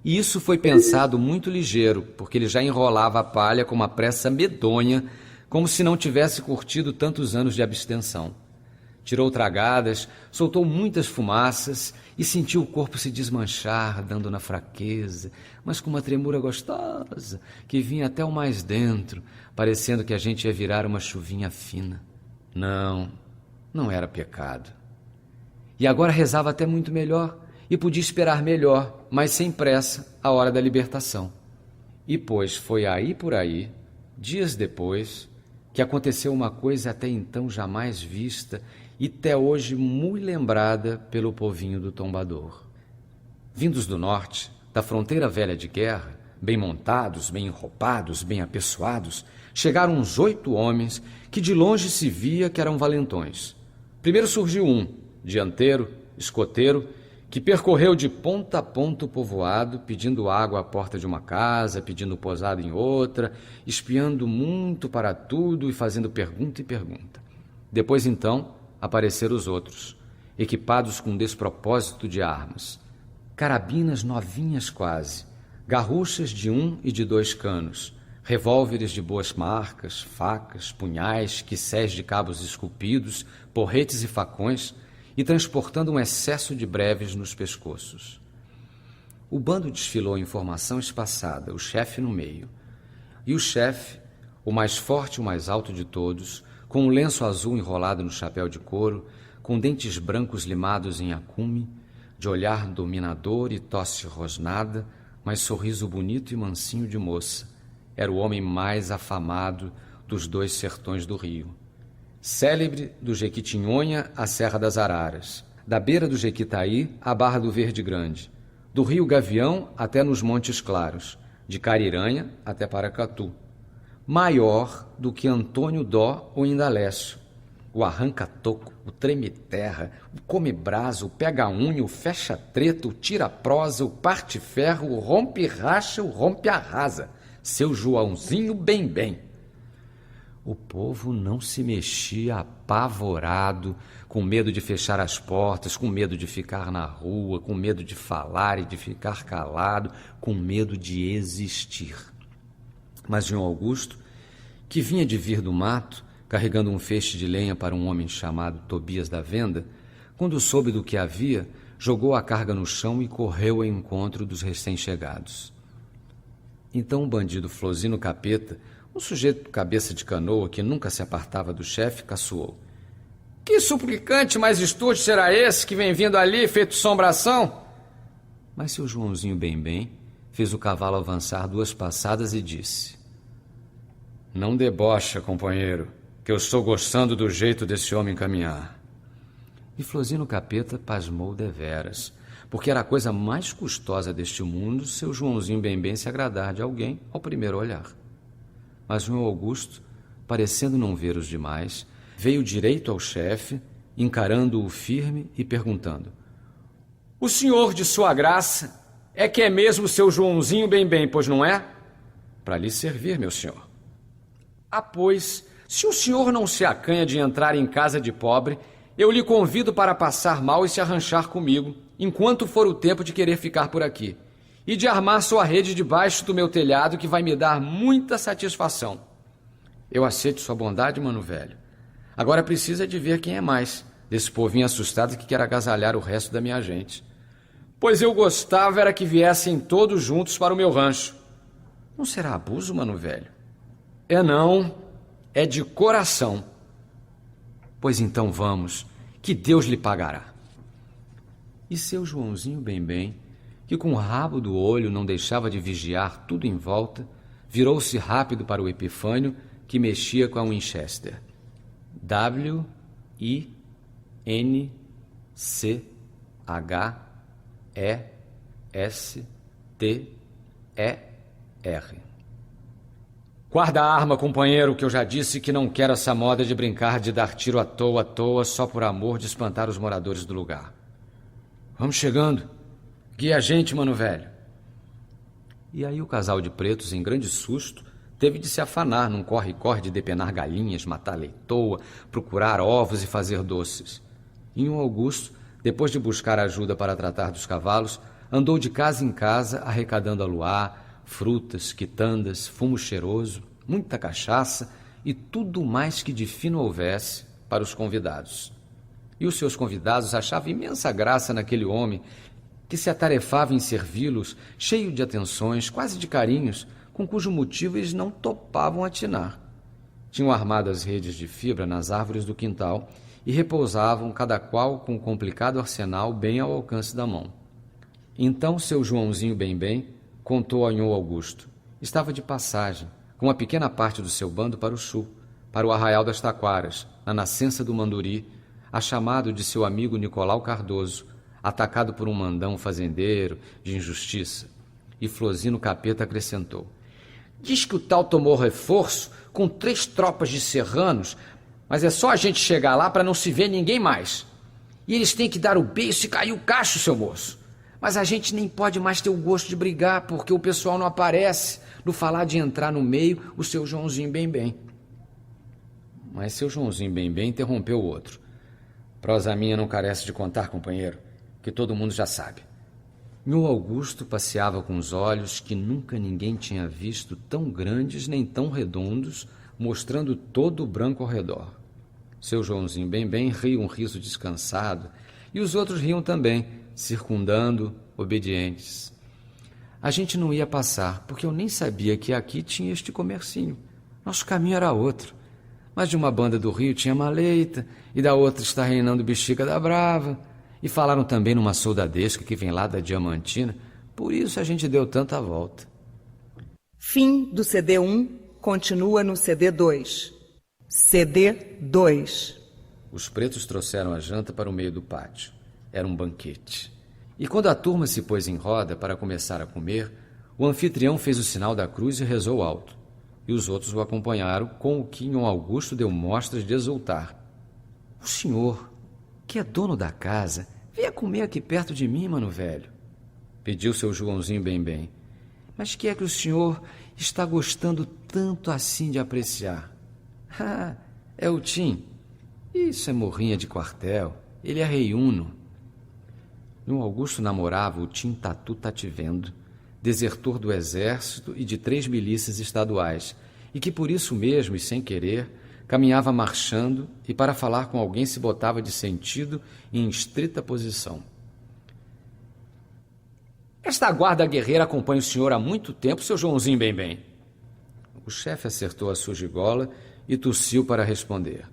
E isso foi pensado muito ligeiro, porque ele já enrolava a palha com uma pressa medonha, como se não tivesse curtido tantos anos de abstenção. Tirou tragadas, soltou muitas fumaças e sentiu o corpo se desmanchar, dando na fraqueza, mas com uma tremura gostosa que vinha até o mais dentro, parecendo que a gente ia virar uma chuvinha fina. Não era pecado. E agora rezava até muito melhor, e podia esperar melhor, mas sem pressa, a hora da libertação. E pois foi aí por aí, dias depois, que aconteceu uma coisa até então jamais vista e até hoje muito lembrada pelo povinho do Tombador. Vindos do norte, da fronteira velha de guerra, bem montados, bem enroupados, bem apessoados, chegaram uns 8 homens que de longe se via que eram valentões. Primeiro surgiu um, dianteiro, escoteiro, que percorreu de ponta a ponta o povoado, pedindo água à porta de uma casa, pedindo posada em outra, espiando muito para tudo e fazendo pergunta e pergunta. Depois, então, apareceram os outros, equipados com despropósito de armas. Carabinas novinhas quase, garruchas de 1 e de 2 canos, revólveres de boas marcas, facas, punhais, quissés de cabos esculpidos, porretes e facões, e transportando um excesso de breves nos pescoços. O bando desfilou em formação espaçada, o chefe no meio. E o chefe, o mais forte e o mais alto de todos, com um lenço azul enrolado no chapéu de couro, com dentes brancos limados em acume, de olhar dominador e tosse rosnada, mas sorriso bonito e mansinho de moça, era o homem mais afamado dos 2 sertões do Rio. Célebre do Jequitinhonha à Serra das Araras, da beira do Jequitaí à Barra do Verde Grande, do Rio Gavião até nos Montes Claros, de Cariranha até Paracatu. Maior do que Antônio Dó ou Indalécio, o arranca-toco, o treme-terra, o come-brasa, o pega-unha, o fecha-treta, o tira-prosa, o parte-ferro, o rompe-racha, o rompe-arrasa. seu Joãozinho Bem-Bem. O povo não se mexia, apavorado, com medo de fechar as portas, com medo de ficar na rua, com medo de falar e de ficar calado, com medo de existir. Mas João Augusto, que vinha de vir do mato, carregando um feixe de lenha para um homem chamado Tobias da Venda, quando soube do que havia, jogou a carga no chão e correu ao encontro dos recém-chegados. Então o bandido Flosino Capeta, um sujeito cabeça de canoa que nunca se apartava do chefe, caçoou. Que suplicante mais estúdio será esse que vem vindo ali, feito sombração? Mas seu Joãozinho Bem-Bem fez o cavalo avançar 2 passadas e disse: Não debocha, companheiro, que eu estou gostando do jeito desse homem caminhar. E Flosino Capeta pasmou deveras, porque era a coisa mais custosa deste mundo seu Joãozinho Bem-Bem se agradar de alguém ao primeiro olhar. Mas João Augusto, parecendo não ver os demais, veio direito ao chefe, encarando-o firme e perguntando: O senhor de sua graça é que é mesmo seu Joãozinho Bem-Bem, pois não é? Para lhe servir, meu senhor. Ah, pois, se o senhor não se acanha de entrar em casa de pobre, eu lhe convido para passar mal e se arranchar comigo, enquanto for o tempo de querer ficar por aqui, e de armar sua rede debaixo do meu telhado, que vai me dar muita satisfação. Eu aceito sua bondade, mano velho. Agora precisa de ver quem é mais, desse povinho assustado que quer agasalhar o resto da minha gente. Pois eu gostava era que viessem todos juntos para o meu rancho. Não será abuso, mano velho? É não, é de coração. Pois então vamos, que Deus lhe pagará. E seu Joãozinho Bem-Bem, que com o rabo do olho não deixava de vigiar tudo em volta, virou-se rápido para o Epifânio, que mexia com a Winchester. W-I-N-C-H-E-S-T-E-R. Guarda a arma, companheiro, que eu já disse que não quero essa moda de brincar de dar tiro à toa, só por amor de espantar os moradores do lugar. Vamos chegando. Guia a gente, mano velho. E aí o casal de pretos, em grande susto, teve de se afanar num corre-corre de depenar galinhas, matar leitoa, procurar ovos e fazer doces. E um Augusto, depois de buscar ajuda para tratar dos cavalos, andou de casa em casa arrecadando aluá, frutas, quitandas, fumo cheiroso, muita cachaça e tudo mais que de fino houvesse para os convidados. E os seus convidados achavam imensa graça naquele homem que se atarefava em servi-los, cheio de atenções, quase de carinhos, com cujo motivo eles não topavam atinar. Tinham armado as redes de fibra nas árvores do quintal e repousavam cada qual com um complicado arsenal bem ao alcance da mão. Então seu Joãozinho Bem-Bem contou a Nhô Augusto. Estava de passagem, com uma pequena parte do seu bando para o sul, para o arraial das Taquaras, na nascença do Manduri, a chamado de seu amigo Nicolau Cardoso, atacado por um mandão fazendeiro de injustiça. E Flosino Capeta acrescentou: Diz que o tal tomou reforço com 3 tropas de serranos, mas é só a gente chegar lá para não se ver ninguém mais. E eles têm que dar o beiço e cair o cacho, seu moço. Mas a gente nem pode mais ter o gosto de brigar, porque o pessoal não aparece. No falar de entrar no meio, o seu Joãozinho Bem-Bem. Mas seu Joãozinho Bem-Bem interrompeu o outro. Prosa minha não carece de contar, companheiro, que todo mundo já sabe. Nhô Augusto passeava com os olhos que nunca ninguém tinha visto tão grandes nem tão redondos, mostrando todo o branco ao redor. Seu Joãozinho Bem-Bem ria um riso descansado, e os outros riam também, circundando, obedientes. A gente não ia passar, porque eu nem sabia que aqui tinha este comercinho. Nosso caminho era outro. Mas de uma banda do Rio tinha Maleita, e da outra está reinando Bexiga da Brava, e falaram também numa soldadesca que vem lá da Diamantina, por isso a gente deu tanta volta. Fim do CD 1, continua no CD 2. CD 2. Os pretos trouxeram a janta para o meio do pátio. Era um banquete. E quando a turma se pôs em roda para começar a comer, o anfitrião fez o sinal da cruz e rezou alto. E os outros o acompanharam, com o que Nhô Augusto deu mostras de exultar. O senhor, que é dono da casa, venha comer aqui perto de mim, mano velho. Pediu seu Joãozinho Bem-Bem. Mas que é que o senhor está gostando tanto assim de apreciar. Ah, é o Tim. Isso é morrinha de quartel. Ele é rei Uno. Nhô Augusto namorava o Tim Tatu Tativendo, desertor do exército e de 3 milícias estaduais, e que por isso mesmo, e sem querer, caminhava marchando e para falar com alguém se botava de sentido em estrita posição. Esta guarda guerreira acompanha o senhor há muito tempo, seu Joãozinho bem. O chefe acertou a sua gigola e tossiu para responder.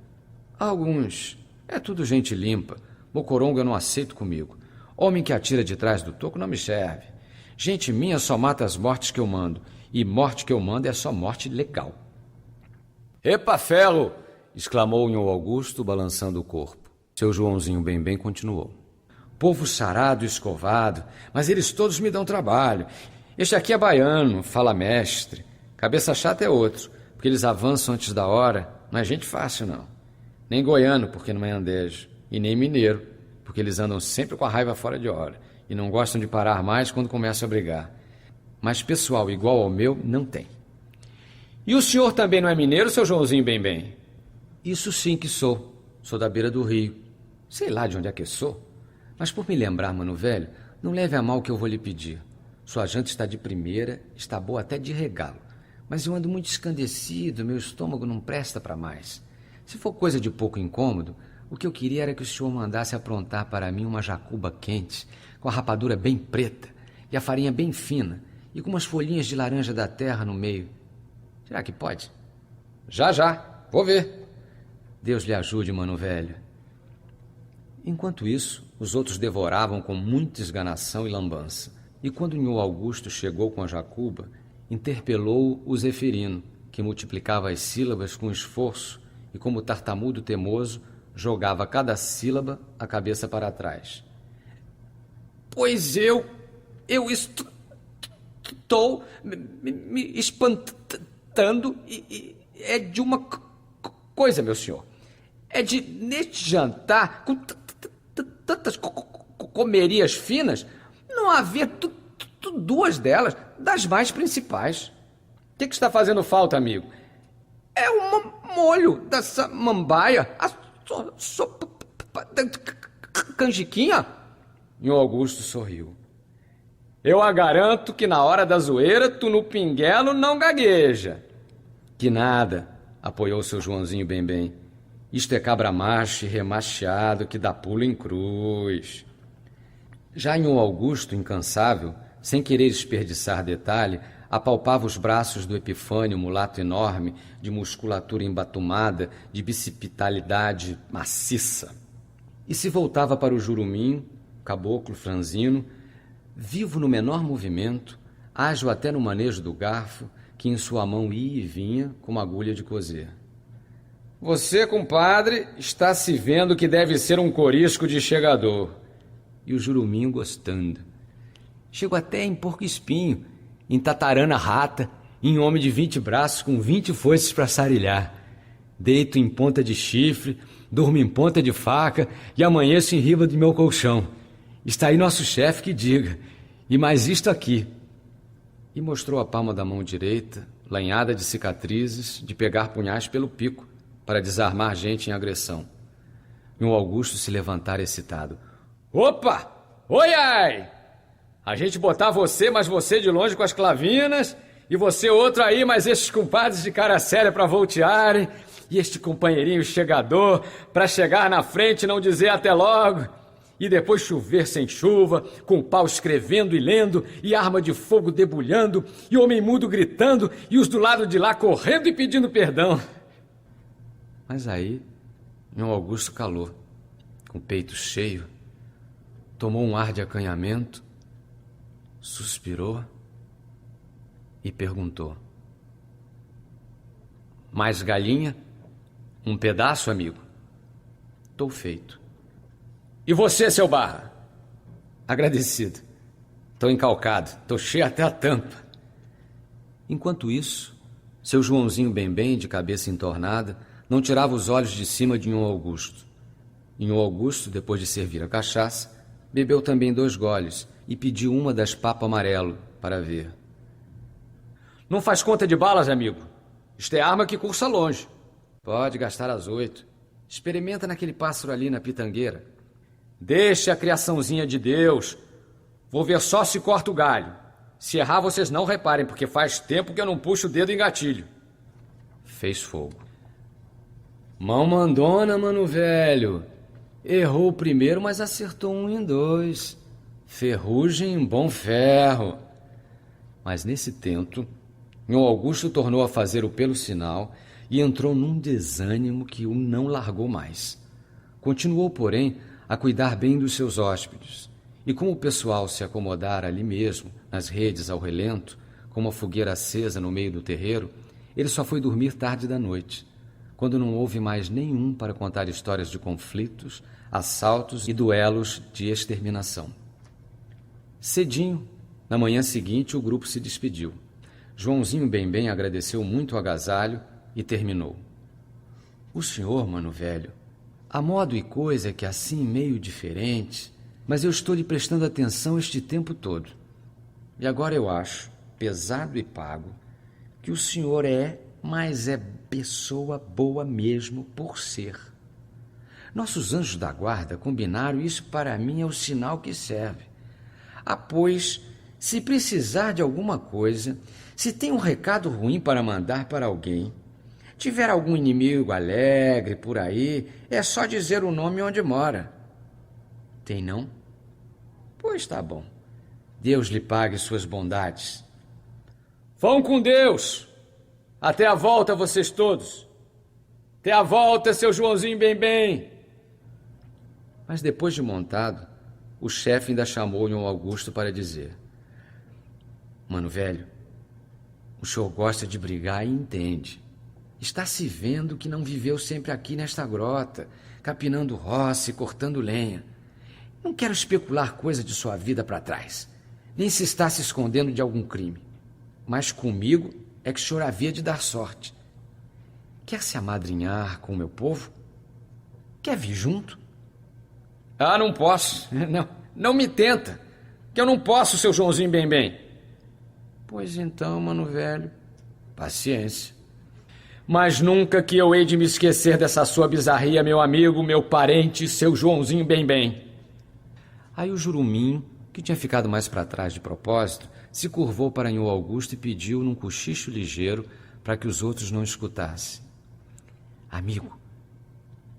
Alguns. É tudo gente limpa. Mocorongo eu não aceito comigo. Homem que atira de trás do toco não me serve. Gente minha só mata as mortes que eu mando. E morte que eu mando é só morte legal. Epa, ferro! Exclamou o Nhô Augusto, balançando o corpo. Seu Joãozinho bem continuou. Povo sarado e escovado, mas eles todos me dão trabalho. Este aqui é baiano, fala mestre. Cabeça chata é outro, porque eles avançam antes da hora. Não é gente fácil, não. Nem goiano, porque não é andejo. E nem mineiro, porque eles andam sempre com a raiva fora de hora. E não gostam de parar mais quando começam a brigar. Mas pessoal igual ao meu, não tem. E o senhor também não é mineiro, seu Joãozinho bem? Isso sim que sou. Sou da beira do rio. Sei lá de onde é que sou. Mas por me lembrar, mano velho, não leve a mal o que eu vou lhe pedir. Sua janta está de primeira, está boa até de regalo. Mas eu ando muito escandecido, meu estômago não presta para mais. Se for coisa de pouco incômodo, o que eu queria era que o senhor mandasse aprontar para mim uma jacuba quente, com a rapadura bem preta e a farinha bem fina e com umas folhinhas de laranja da terra no meio. Será que pode? Já. Vou ver. Deus lhe ajude, mano velho. Enquanto isso, os outros devoravam com muita esganação e lambança. E quando Nhô Augusto chegou com a jacuba, interpelou o Zeferino, que multiplicava as sílabas com esforço e, como tartamudo temoso, jogava cada sílaba a cabeça para trás. Pois eu estou me espantando e é de uma coisa, meu senhor. É de, neste jantar, com tantas comerias finas, não haver duas delas, das mais principais. O que está fazendo falta, amigo? É um molho da samambaia, a sopa da canjiquinha. Nhô Augusto sorriu. Eu a garanto que na hora da zoeira tu no pinguelo não gagueja. Que nada, apoiou seu Joãozinho bem. Isto é cabra macho e remacheado que dá pulo em cruz. Já Nhô Augusto, incansável, sem querer desperdiçar detalhe, apalpava os braços do Epifânio, mulato enorme, de musculatura embatumada, de bicipitalidade maciça. E se voltava para o Jurumim, caboclo franzino, vivo no menor movimento, ágil até no manejo do garfo, que em sua mão ia e vinha como agulha de coser. Você, compadre, está se vendo que deve ser um corisco de chegador. E o Jurumim gostando. Chego até em porco-espinho, em tatarana rata, em homem de 20 braços com 20 foices para sarilhar. Deito em ponta de chifre, durmo em ponta de faca e amanheço em riba do meu colchão. Está aí nosso chefe que diga. E mais isto aqui. E mostrou a palma da mão direita, lanhada de cicatrizes, de pegar punhais pelo pico, para desarmar gente em agressão. Nhô Augusto se levantara excitado. Opa! Oi, ai! A gente botar você, mas você de longe com as clavinas, e você outro aí, mas estes compadres de cara séria para voltearem, e este companheirinho chegador para chegar na frente e não dizer até logo, e depois chover sem chuva, com pau escrevendo e lendo, e arma de fogo debulhando, e homem mudo gritando, e os do lado de lá correndo e pedindo perdão. Mas aí, Nhô Augusto calou, com o peito cheio, tomou um ar de acanhamento, suspirou e perguntou. Mais galinha? Um pedaço, amigo? Tô feito. E você, seu Barra? Agradecido. Tô encalcado, tô cheio até a tampa. Enquanto isso, seu Joãozinho bem, de cabeça entornada, não tirava os olhos de cima de Nhô Augusto. E Nhô Augusto, depois de servir a cachaça, bebeu também 2 goles e pediu uma das papo amarelo para ver. Não faz conta de balas, amigo. Isto é arma que cursa longe. Pode gastar as 8. Experimenta naquele pássaro ali na pitangueira. Deixa a criaçãozinha de Deus. Vou ver só se corta o galho. Se errar, vocês não reparem, porque faz tempo que eu não puxo o dedo em gatilho. Fez fogo. Mão mandona, mano velho. Errou o primeiro, mas acertou 1 em 2. Ferrugem em bom ferro. Mas nesse tento, o Augusto tornou a fazer o pelo sinal e entrou num desânimo que o não largou mais. Continuou, porém, a cuidar bem dos seus hóspedes. E como o pessoal se acomodara ali mesmo, nas redes ao relento, com uma fogueira acesa no meio do terreiro, ele só foi dormir tarde da noite, quando não houve mais nenhum para contar histórias de conflitos, assaltos e duelos de exterminação. Cedinho, na manhã seguinte, o grupo se despediu. Joãozinho Bem agradeceu muito o agasalho e terminou. O senhor, mano velho, a modo e coisa é que assim meio diferente, mas eu estou lhe prestando atenção este tempo todo. E agora eu acho, pesado e pago, que o senhor mas é pessoa boa mesmo por ser. Nossos anjos da guarda combinaram, isso para mim é o sinal que serve. Pois, se precisar de alguma coisa, se tem um recado ruim para mandar para alguém, tiver algum inimigo alegre por aí, é só dizer o nome onde mora. Tem não? Pois tá bom. Deus lhe pague suas bondades. Vão com Deus! Até a volta, vocês todos! Até a volta, seu Joãozinho Bem! Mas depois de montado, o chefe ainda chamou-lhe um Augusto para dizer: Mano velho, o senhor gosta de brigar e entende. Está se vendo que não viveu sempre aqui nesta grota, capinando roça e cortando lenha. Não quero especular coisa de sua vida para trás, nem se está se escondendo de algum crime. Mas comigo é que o senhor havia de dar sorte. Quer se amadrinhar com o meu povo? Quer vir junto? Não posso. Não me tenta, que eu não posso, seu Joãozinho Bem. Pois então, mano velho, paciência. Mas nunca que eu hei de me esquecer dessa sua bizarria, meu amigo, meu parente, seu Joãozinho Bem. Aí o Juruminho, que tinha ficado mais para trás de propósito, se curvou para Nhô Augusto e pediu num cochicho ligeiro para que os outros não escutassem. Amigo,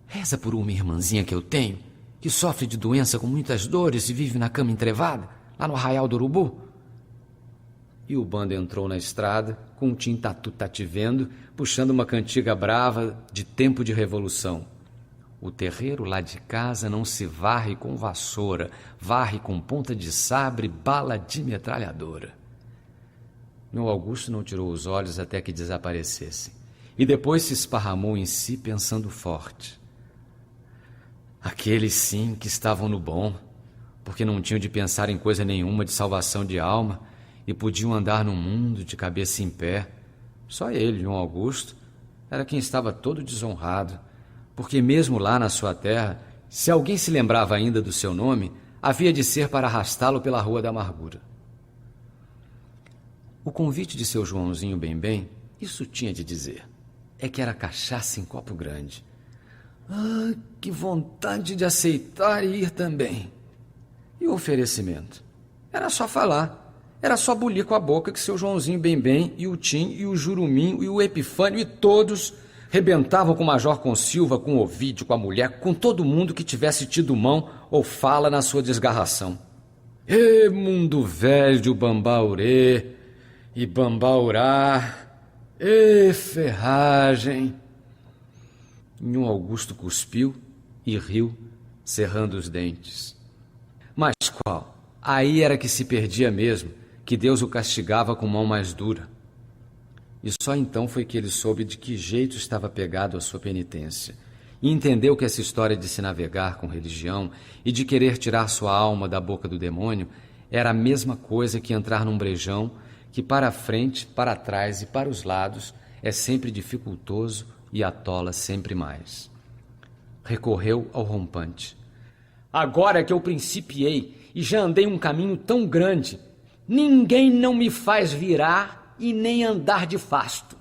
reza por uma irmãzinha que eu tenho, que sofre de doença com muitas dores e vive na cama entrevada, lá no Arraial do Urubu. E o bando entrou na estrada, com o Tim Tatu tativendo, puxando uma cantiga brava de tempo de revolução. O terreiro lá de casa não se varre com vassoura, varre com ponta de sabre, bala de metralhadora. Meu Augusto não tirou os olhos até que desaparecessem, e depois se esparramou em si pensando forte. Aqueles sim que estavam no bom, porque não tinham de pensar em coisa nenhuma de salvação de alma e podiam andar no mundo de cabeça em pé. Só ele, João Augusto, era quem estava todo desonrado, porque mesmo lá na sua terra, se alguém se lembrava ainda do seu nome, havia de ser para arrastá-lo pela Rua da Amargura. O convite de seu Joãozinho Bem, isso tinha de dizer, é que era cachaça em copo grande. Que vontade de aceitar e ir também. E o oferecimento? Era só falar. Era só bulir com a boca que seu Joãozinho Bem e o Tim e o Juruminho e o Epifânio e todos rebentavam com o Major Consilva, com o Ovídio, com a mulher, com todo mundo que tivesse tido mão ou fala na sua desgarração. Mundo velho, Bambaurê e Bambaurá, ferragem. Nhô Augusto cuspiu e riu, cerrando os dentes. Mas qual? Aí era que se perdia mesmo, que Deus o castigava com mão mais dura. E só então foi que ele soube de que jeito estava pegado a sua penitência, e entendeu que essa história de se navegar com religião e de querer tirar sua alma da boca do demônio era a mesma coisa que entrar num brejão que para a frente, para trás e para os lados é sempre dificultoso e atola sempre mais. Recorreu ao rompante. Agora que eu principiei e já andei um caminho tão grande, ninguém não me faz virar e nem andar de fasto.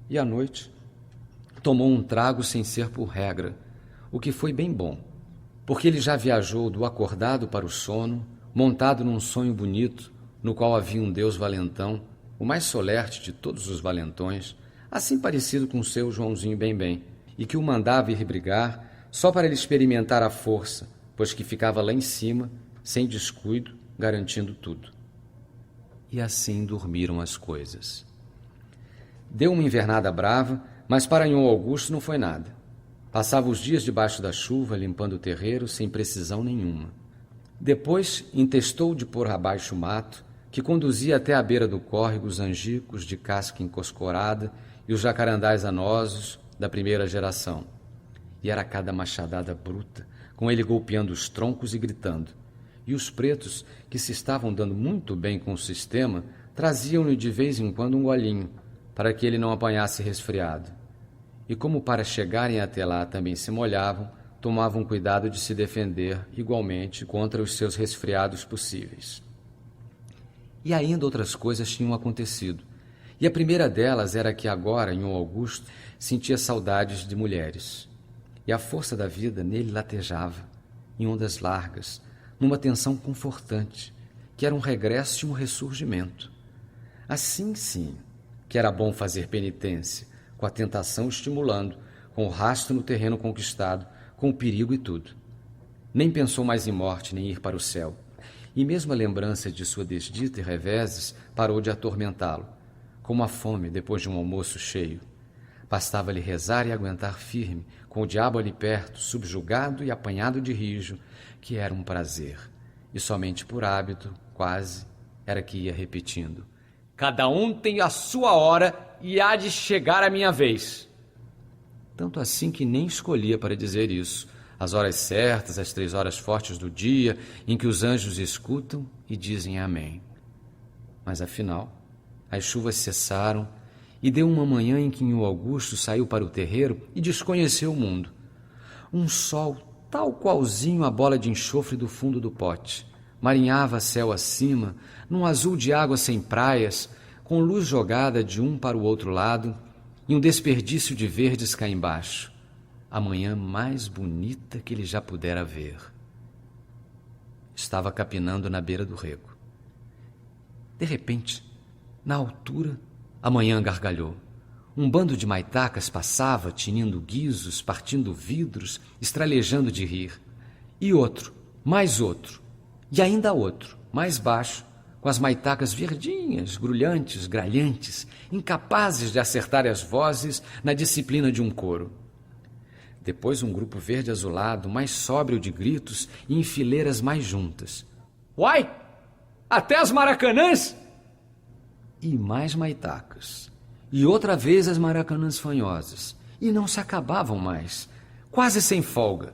E à noite, tomou um trago sem ser por regra, o que foi bem bom, porque ele já viajou do acordado para o sono, montado num sonho bonito, no qual havia um Deus valentão, o mais solerte de todos os valentões, assim parecido com o seu Joãozinho Bem-Bem, e que o mandava ir brigar só para ele experimentar a força, pois que ficava lá em cima, sem descuido, garantindo tudo. E assim dormiram as coisas. Deu uma invernada brava, mas para Nhô Augusto não foi nada. Passava os dias debaixo da chuva, limpando o terreiro, sem precisão nenhuma. Depois intestou de pôr abaixo o mato, que conduzia até à beira do córrego os angicos de casca encoscorada e os jacarandás anosos da primeira geração. E era cada machadada bruta, com ele golpeando os troncos e gritando. E os pretos, que se estavam dando muito bem com o sistema, traziam-lhe de vez em quando um golinho, para que ele não apanhasse resfriado. E como para chegarem até lá também se molhavam, tomavam cuidado de se defender igualmente contra os seus resfriados possíveis. E ainda outras coisas tinham acontecido. E a primeira delas era que agora, Nhô Augusto, sentia saudades de mulheres. E a força da vida nele latejava, em ondas largas, numa tensão confortante, que era um regresso e um ressurgimento. Assim, sim, que era bom fazer penitência, com a tentação estimulando, com o rastro no terreno conquistado, com o perigo e tudo. Nem pensou mais em morte, nem ir para o céu. E mesmo a lembrança de sua desdita e reveses parou de atormentá-lo, como a fome depois de um almoço cheio. Bastava-lhe rezar e aguentar firme, com o diabo ali perto, subjugado e apanhado de rijo, que era um prazer. E somente por hábito, quase, era que ia repetindo: cada um tem a sua hora e há de chegar a minha vez. Tanto assim que nem escolhia para dizer isso, as horas certas, as 3 horas fortes do dia, em que os anjos escutam e dizem amém. Mas afinal, as chuvas cessaram e deu uma manhã em que Nhô Augusto saiu para o terreiro e desconheceu o mundo. Um sol tal qualzinho a bola de enxofre do fundo do pote. Marinhava céu acima, num azul de água sem praias, com luz jogada de um para o outro lado e um desperdício de verdes cá embaixo. A manhã mais bonita que ele já pudera ver. Estava capinando na beira do rego. De repente, na altura, a manhã gargalhou. Um bando de maitacas passava, tinindo guizos, partindo vidros, estralejando de rir. E outro, mais outro, e ainda outro, mais baixo, com as maitacas verdinhas, grulhantes, gralhantes, incapazes de acertar as vozes na disciplina de um coro. Depois um grupo verde-azulado, mais sóbrio de gritos e em fileiras mais juntas. Uai! Até as maracanãs! E mais maitacas. E outra vez as maracanãs fanhosas. E não se acabavam mais, quase sem folga.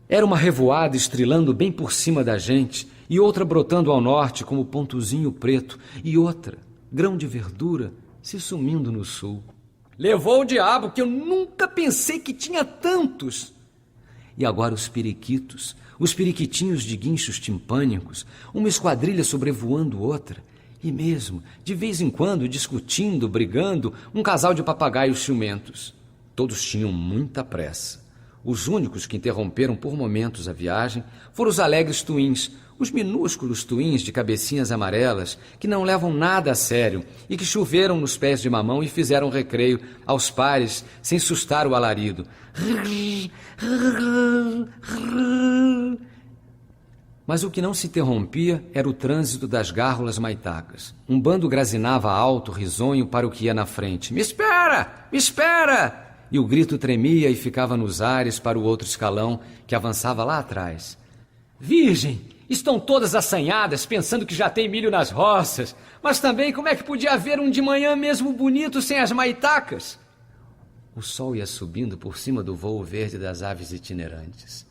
Era uma revoada estrelando bem por cima da gente, e outra brotando ao norte como pontozinho preto, e outra, grão de verdura, se sumindo no sul. Levou o diabo, que eu nunca pensei que tinha tantos. E agora os periquitos, os periquitinhos de guinchos timpânicos, uma esquadrilha sobrevoando outra, e mesmo, de vez em quando, discutindo, brigando, um casal de papagaios ciumentos. Todos tinham muita pressa. Os únicos que interromperam por momentos a viagem foram os alegres tuins, os minúsculos tuins de cabecinhas amarelas que não levam nada a sério e que choveram nos pés de mamão e fizeram recreio aos pares sem sustar o alarido. Mas o que não se interrompia era o trânsito das gárrulas maitacas. Um bando grazinava alto, risonho, para o que ia na frente. Me espera! Me espera! E o grito tremia e ficava nos ares para o outro escalão que avançava lá atrás. Virgem! Estão todas assanhadas, pensando que já tem milho nas roças. Mas também como é que podia haver um de manhã mesmo bonito sem as maitacas? O sol ia subindo por cima do vôo verde das aves itinerantes.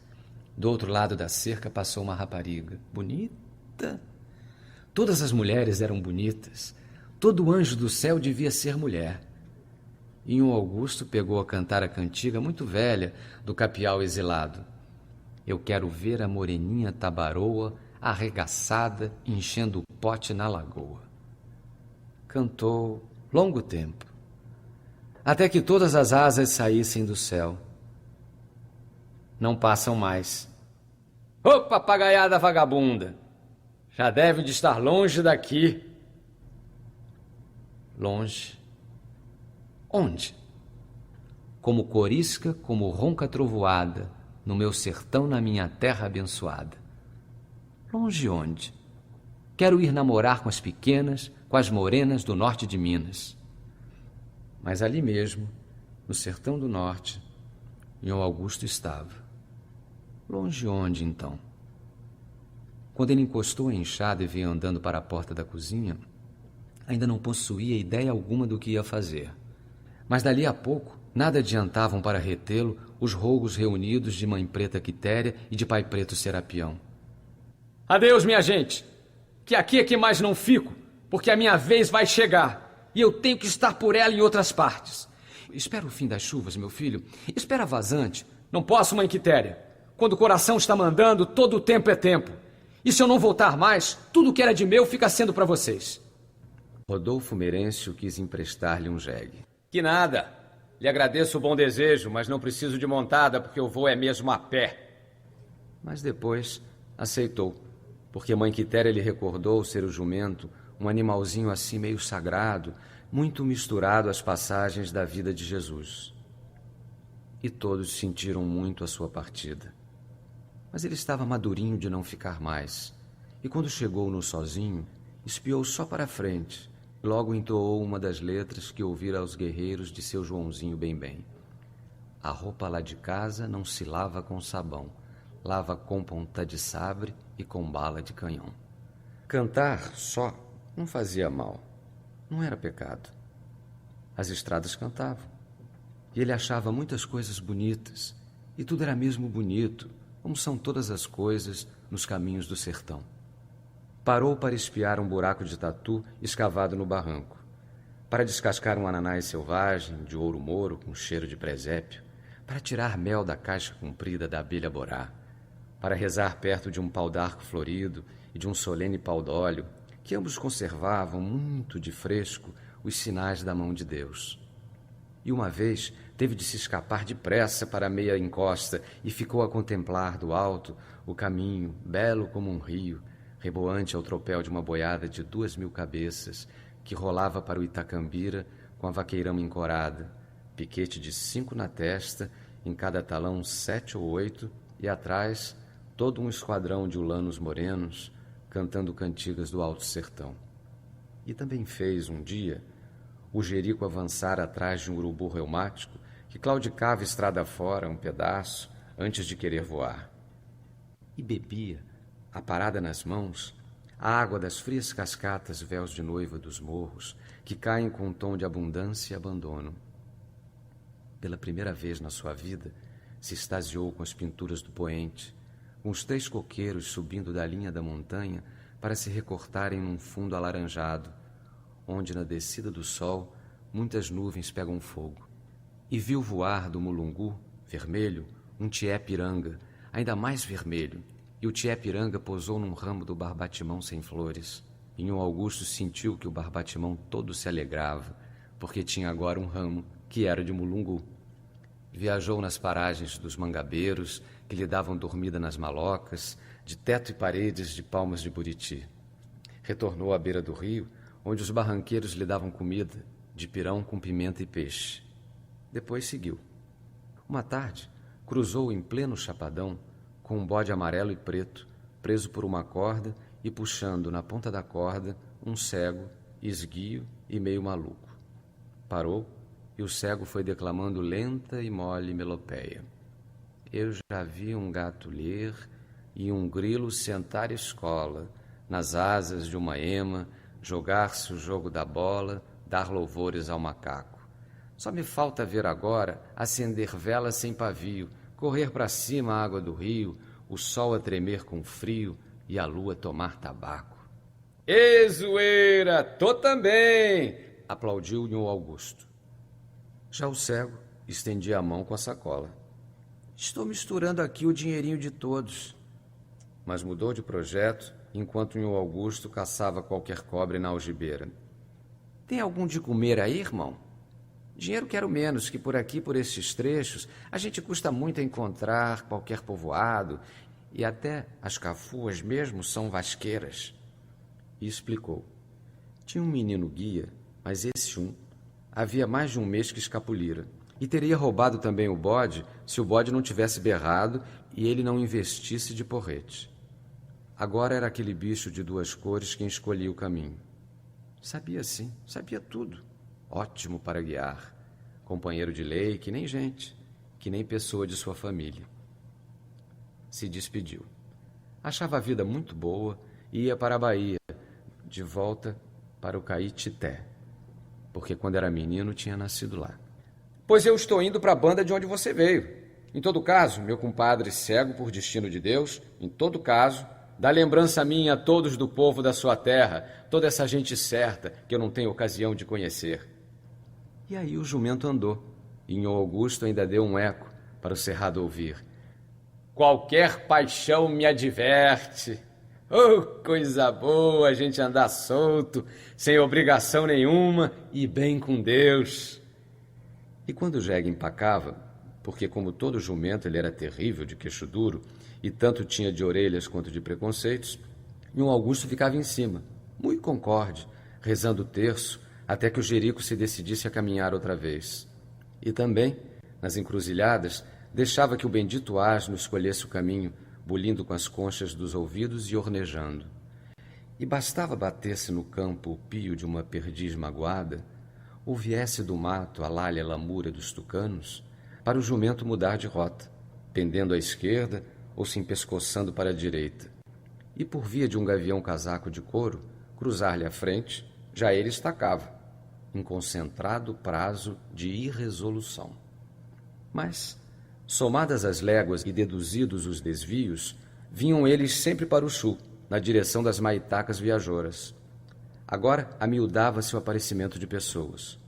Do outro lado da cerca passou uma rapariga, bonita. Todas as mulheres eram bonitas. Todo anjo do céu devia ser mulher. E um Augusto pegou a cantar a cantiga muito velha do capial exilado. Eu quero ver a moreninha tabaroa arregaçada enchendo o pote na lagoa. cantou longo tempo, até que todas as asas saíssem do céu. Não passam mais. Ô, papagaiada vagabunda! Já deve de estar longe daqui. Longe? Onde? Como corisca, como ronca trovoada, no meu sertão, na minha terra abençoada. Longe onde? Quero ir namorar com as pequenas, com as morenas do norte de Minas. Mas ali mesmo, no sertão do norte, Nhô Augusto estava. Longe onde, então? Quando ele encostou a enxada e veio andando para a porta da cozinha, ainda não possuía ideia alguma do que ia fazer. Mas dali a pouco, nada adiantavam para retê-lo os rogos reunidos de Mãe Preta Quitéria e de Pai Preto Serapião. Adeus, minha gente, que aqui é que mais não fico, porque a minha vez vai chegar e eu tenho que estar por ela em outras partes. Espera o fim das chuvas, meu filho, espera a vazante. Não posso, Mãe Quitéria. Quando o coração está mandando, todo o tempo é tempo. E se eu não voltar mais, tudo que era de meu fica sendo para vocês. Rodolfo Merêncio quis emprestar-lhe um jegue. Que nada. Lhe agradeço o bom desejo, mas não preciso de montada, porque o voo é mesmo a pé. Mas depois aceitou, porque Mãe Quitéria lhe recordou ser o jumento, um animalzinho assim meio sagrado, muito misturado às passagens da vida de Jesus. E todos sentiram muito a sua partida. Mas ele estava madurinho de não ficar mais, e quando chegou no sozinho, espiou só para a frente, e logo entoou uma das letras que ouvira aos guerreiros de seu Joãozinho bem. A roupa lá de casa não se lava com sabão, lava com ponta de sabre e com bala de canhão. Cantar só não fazia mal, não era pecado. As estradas cantavam, e ele achava muitas coisas bonitas, e tudo era mesmo bonito, como são todas as coisas nos caminhos do sertão. Parou para espiar um buraco de tatu escavado no barranco, para descascar um ananás selvagem de ouro moro com cheiro de presépio, para tirar mel da caixa comprida da abelha borá, para rezar perto de um pau d'arco florido e de um solene pau d'óleo, que ambos conservavam muito de fresco os sinais da mão de Deus. E uma vez teve de se escapar depressa para a meia encosta e ficou a contemplar do alto o caminho, belo como um rio, reboante ao tropel de uma boiada de 2.000 cabeças, que rolava para o Itacambira com a vaqueirama encorada, piquete de 5 na testa, em cada talão 7 ou 8, e atrás todo um esquadrão de ulanos morenos, cantando cantigas do alto sertão. E também fez, um dia, o Jerico avançar atrás de um urubu reumático que claudicava estrada fora um pedaço antes de querer voar. E bebia, a parada nas mãos, a água das frias cascatas véus de noiva dos morros que caem com um tom de abundância e abandono. Pela primeira vez na sua vida, se extasiou com as pinturas do poente, com os 3 coqueiros subindo da linha da montanha para se recortarem num fundo alaranjado, onde na descida do sol muitas nuvens pegam fogo. E viu voar do mulungu, vermelho, um tié-piranga, ainda mais vermelho, e o tié-piranga pousou num ramo do barbatimão sem flores. E Nhô Augusto sentiu que o barbatimão todo se alegrava, porque tinha agora um ramo que era de mulungu. Viajou nas paragens dos mangabeiros, que lhe davam dormida nas malocas, de teto e paredes de palmas de buriti. Retornou à beira do rio, onde os barranqueiros lhe davam comida, de pirão com pimenta e peixe. Depois seguiu. Uma tarde, cruzou em pleno chapadão, com um bode amarelo e preto, preso por uma corda e puxando na ponta da corda um cego, esguio e meio maluco. Parou e o cego foi declamando lenta e mole melopeia. Eu já vi um gato ler e um grilo sentar escola, nas asas de uma ema, jogar-se o jogo da bola, dar louvores ao macaco. Só me falta ver agora acender vela sem pavio, correr para cima a água do rio, o sol a tremer com frio e a lua tomar tabaco. Ê, zoeira, tô também! Aplaudiu Nhô Augusto. Já o cego estendia a mão com a sacola. Estou misturando aqui o dinheirinho de todos. Mas mudou de projeto enquanto Nhô Augusto caçava qualquer cobre na algibeira. Tem algum de comer aí, irmão? Dinheiro quero menos, que por aqui, por esses trechos, a gente custa muito a encontrar qualquer povoado, e até as cafuas mesmo são vasqueiras. E explicou. Tinha um menino guia, mas esse havia mais de um mês que escapulira, e teria roubado também o bode se o bode não tivesse berrado e ele não investisse de porrete. Agora era aquele bicho de 2 cores quem escolhia o caminho. Sabia sim, sabia tudo. Ótimo para guiar. Companheiro de lei, que nem gente, que nem pessoa de sua família. Se despediu. Achava a vida muito boa e ia para a Bahia, de volta para o Caetité, porque quando era menino tinha nascido lá. Pois eu estou indo para a banda de onde você veio. Em todo caso, meu compadre cego por destino de Deus, em todo caso, dá lembrança minha a todos do povo da sua terra, toda essa gente certa que eu não tenho ocasião de conhecer. E aí o jumento andou, e Nhô Augusto ainda deu um eco para o cerrado ouvir. Qualquer paixão me adverte. Oh, coisa boa a gente andar solto, sem obrigação nenhuma e bem com Deus. E quando o jegue empacava, porque como todo jumento ele era terrível de queixo duro e tanto tinha de orelhas quanto de preconceitos, Nhô Augusto ficava em cima, muito concorde, rezando o terço, até que o jerico se decidisse a caminhar outra vez. E também, nas encruzilhadas, deixava que o bendito asno escolhesse o caminho, bulindo com as conchas dos ouvidos e ornejando. E bastava bater-se no campo o pio de uma perdiz magoada, ou viesse do mato a lalha lamúria dos tucanos, para o jumento mudar de rota, pendendo à esquerda ou se empescoçando para a direita. E por via de um gavião casaco de couro, cruzar-lhe à frente, já ele estacava, em concentrado prazo de irresolução. Mas, somadas as léguas e deduzidos os desvios, vinham eles sempre para o sul, na direção das maitacas viajoras. Agora amiudava-se o aparecimento de pessoas.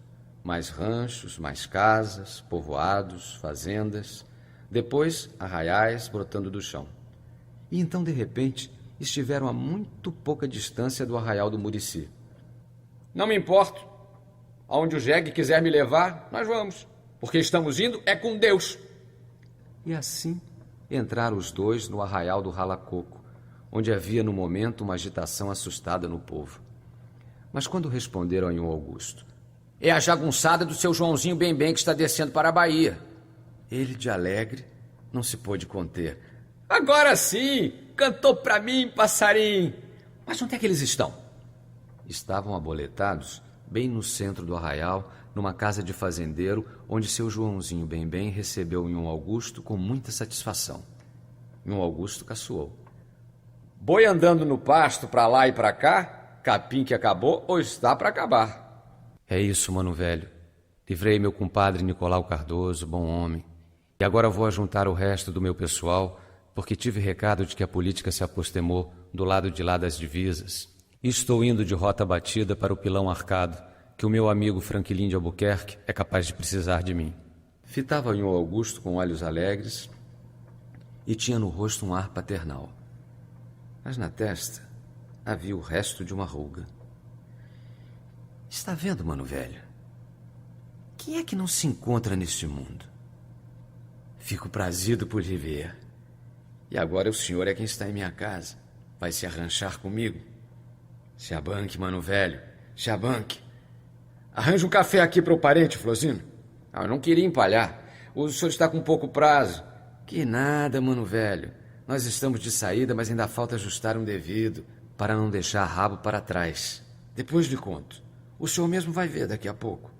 Mais ranchos, mais casas, povoados, fazendas, depois arraiais brotando do chão. E então, de repente, estiveram a muito pouca distância do arraial do Murici. Não me importo. Aonde o jegue quiser me levar, nós vamos, porque estamos indo é com Deus. E assim entraram os dois no arraial do Ralacoco, onde havia no momento uma agitação assustada no povo. Mas quando responderam a Nhô Augusto: é a jagunçada do seu Joãozinho Bem-Bem que está descendo para a Bahia. Ele, de alegre, não se pôde conter. Agora sim! Cantou para mim, passarinho! Mas onde é que eles estão? Estavam aboletados bem no centro do arraial, numa casa de fazendeiro, onde seu Joãozinho Bem-Bem recebeu Nhô Augusto com muita satisfação. Nhô Augusto caçoou. Boi andando no pasto para lá e para cá, capim que acabou ou está para acabar. É isso, mano velho. Livrei meu compadre Nicolau Cardoso, bom homem. E agora vou ajuntar o resto do meu pessoal, porque tive recado de que a política se apostemou do lado de lá das divisas. E estou indo de rota batida para o Pilão Arcado, que o meu amigo Franquilin de Albuquerque é capaz de precisar de mim. Fitava Nhô Augusto com olhos alegres e tinha no rosto um ar paternal. Mas na testa havia o resto de uma ruga. Está vendo, mano velho? Quem é que não se encontra neste mundo? Fico prazido por lhe ver. E agora o senhor é quem está em minha casa. Vai se arranchar comigo? Se abanque, mano velho. Se abanque. Arranja um café aqui para o parente, Flosino. Eu não queria empalhar. O senhor está com pouco prazo. Que nada, mano velho. Nós estamos de saída, mas ainda falta ajustar um devido para não deixar rabo para trás. Depois lhe conto. O senhor mesmo vai ver daqui a pouco.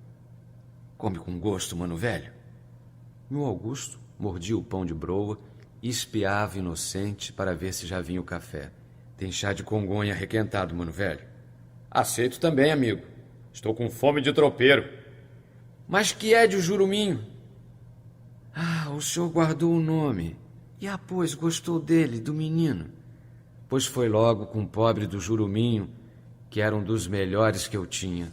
Come com gosto, mano velho. Nhô Augusto mordia o pão de broa e espiava inocente para ver se já vinha o café. Tem chá de congonha requentado, mano velho. Aceito também, amigo. Estou com fome de tropeiro. Mas que é de o Juruminho? Ah, o senhor guardou o nome. E pois, gostou dele, do menino. Pois foi logo com o pobre do Juruminho, que era um dos melhores que eu tinha.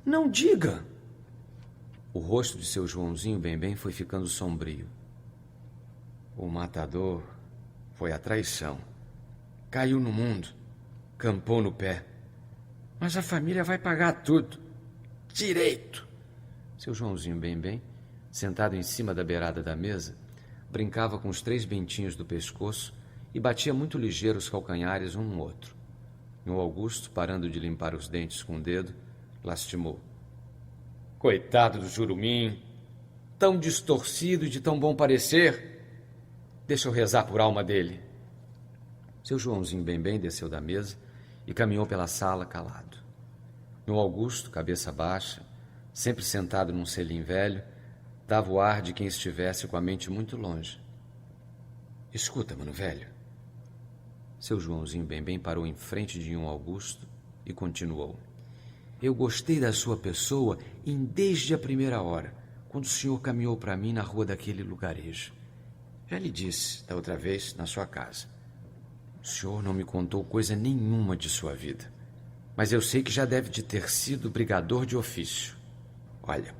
Não diga! O rosto de seu Joãozinho Bem-Bem foi ficando sombrio. O matador foi a traição. Caiu no mundo, campou no pé. Mas a família vai pagar tudo. direito. Seu Joãozinho Bem-Bem, sentado em cima da beirada da mesa, brincava com os 3 bentinhos do pescoço e batia muito ligeiro os calcanhares um no outro. E o Augusto, parando de limpar os dentes com o dedo, lastimou. Coitado do Jurumim, tão distorcido e de tão bom parecer. Deixa eu rezar por alma dele. Seu Joãozinho Bem-Bem desceu da mesa e caminhou pela sala calado. E o Augusto, cabeça baixa, sempre sentado num selim velho, dava o ar de quem estivesse com a mente muito longe. Escuta, mano velho. Seu Joãozinho Bem-Bem parou em frente de um Augusto e continuou. Eu gostei da sua pessoa desde a primeira hora, quando o senhor caminhou para mim na rua daquele lugarejo. Já lhe disse da outra vez na sua casa. O senhor não me contou coisa nenhuma de sua vida, mas eu sei que já deve de ter sido brigador de ofício. Olha,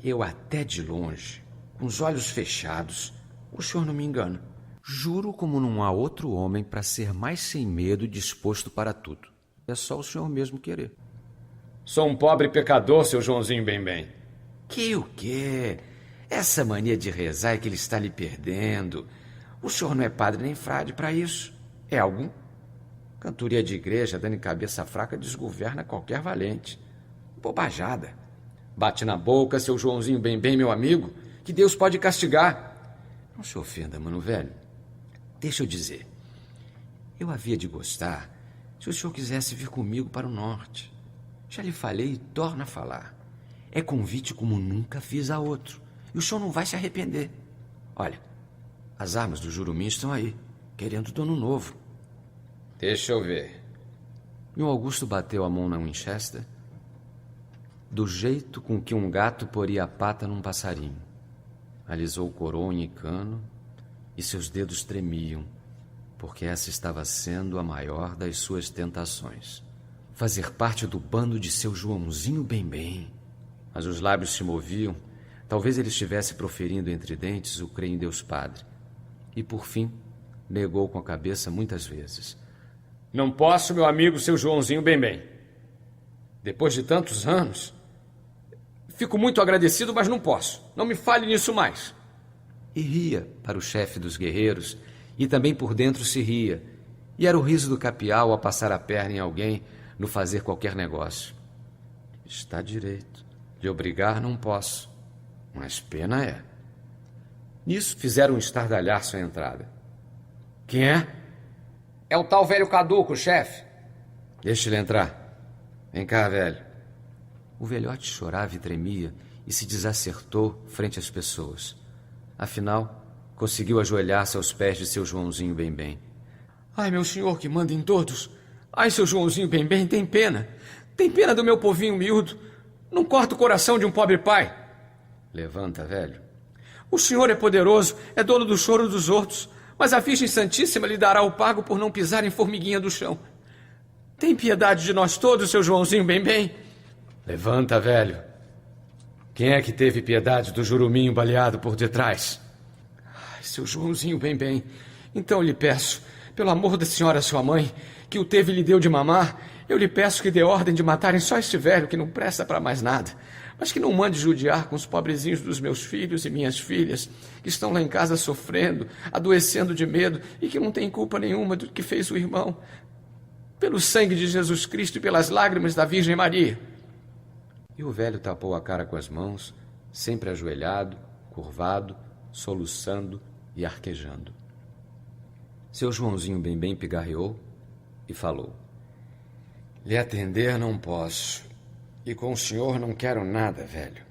eu até de longe, com os olhos fechados, o senhor não me engana. Juro como não há outro homem para ser mais sem medo e disposto para tudo. É só o senhor mesmo querer. Sou um pobre pecador, seu Joãozinho Bem-Bem. Que o quê? Essa mania de rezar é que ele está lhe perdendo. O senhor não é padre nem frade para isso. É algum? Cantoria de igreja dando em cabeça fraca desgoverna qualquer valente. Bobajada. Bate na boca, seu Joãozinho Bem-Bem, meu amigo, que Deus pode castigar. Não se ofenda, mano velho. Deixa eu dizer. Eu havia de gostar se o senhor quisesse vir comigo para o norte. Já lhe falei e torno a falar. É convite como nunca fiz a outro. E o senhor não vai se arrepender. Olha, as armas do Jurumim estão aí, querendo dono novo. Deixa eu ver. E o Augusto bateu a mão na Winchester do jeito com que um gato poria a pata num passarinho. Alisou coronha e cano e seus dedos tremiam, porque essa estava sendo a maior das suas tentações. Fazer parte do bando de seu Joãozinho Bem-Bem. Mas os lábios se moviam, talvez ele estivesse proferindo entre dentes o creio em Deus Padre. E, por fim, negou com a cabeça muitas vezes. Não posso, meu amigo, seu Joãozinho Bem-Bem. Depois de tantos anos, fico muito agradecido, mas não posso. Não me fale nisso mais. E ria para o chefe dos guerreiros, e também por dentro se ria. E era o riso do capial a passar a perna em alguém no fazer qualquer negócio. Está direito. De obrigar não posso, mas pena é. Nisso fizeram um estardalhaço à entrada. Quem é? É o tal velho caduco, chefe. Deixa ele entrar. Vem cá, velho. O velhote chorava e tremia e se desacertou frente às pessoas. Afinal, conseguiu ajoelhar-se aos pés de seu Joãozinho Bem-Bem. Ai, meu senhor que manda em todos. Ai, seu Joãozinho Bem-Bem, tem pena. Tem pena do meu povinho miúdo. Não corta o coração de um pobre pai. Levanta, velho. O senhor é poderoso, é dono do choro dos outros, mas a Virgem Santíssima lhe dará o pago por não pisar em formiguinha do chão. Tem piedade de nós todos, seu Joãozinho Bem-Bem. Levanta, velho. Quem é que teve piedade do Juruminho baleado por detrás? Ai, seu Joãozinho Bem-Bem, então lhe peço, pelo amor da senhora sua mãe, que o teve e lhe deu de mamar, eu lhe peço que dê ordem de matarem só este velho que não presta para mais nada, mas que não mande judiar com os pobrezinhos dos meus filhos e minhas filhas, que estão lá em casa sofrendo, adoecendo de medo e que não têm culpa nenhuma do que fez o irmão. Pelo sangue de Jesus Cristo e pelas lágrimas da Virgem Maria. E o velho tapou a cara com as mãos, sempre ajoelhado, curvado, soluçando e arquejando. Seu Joãozinho Bem-Bem pigarreou e falou. Lhe atender não posso. E com o senhor não quero nada, velho.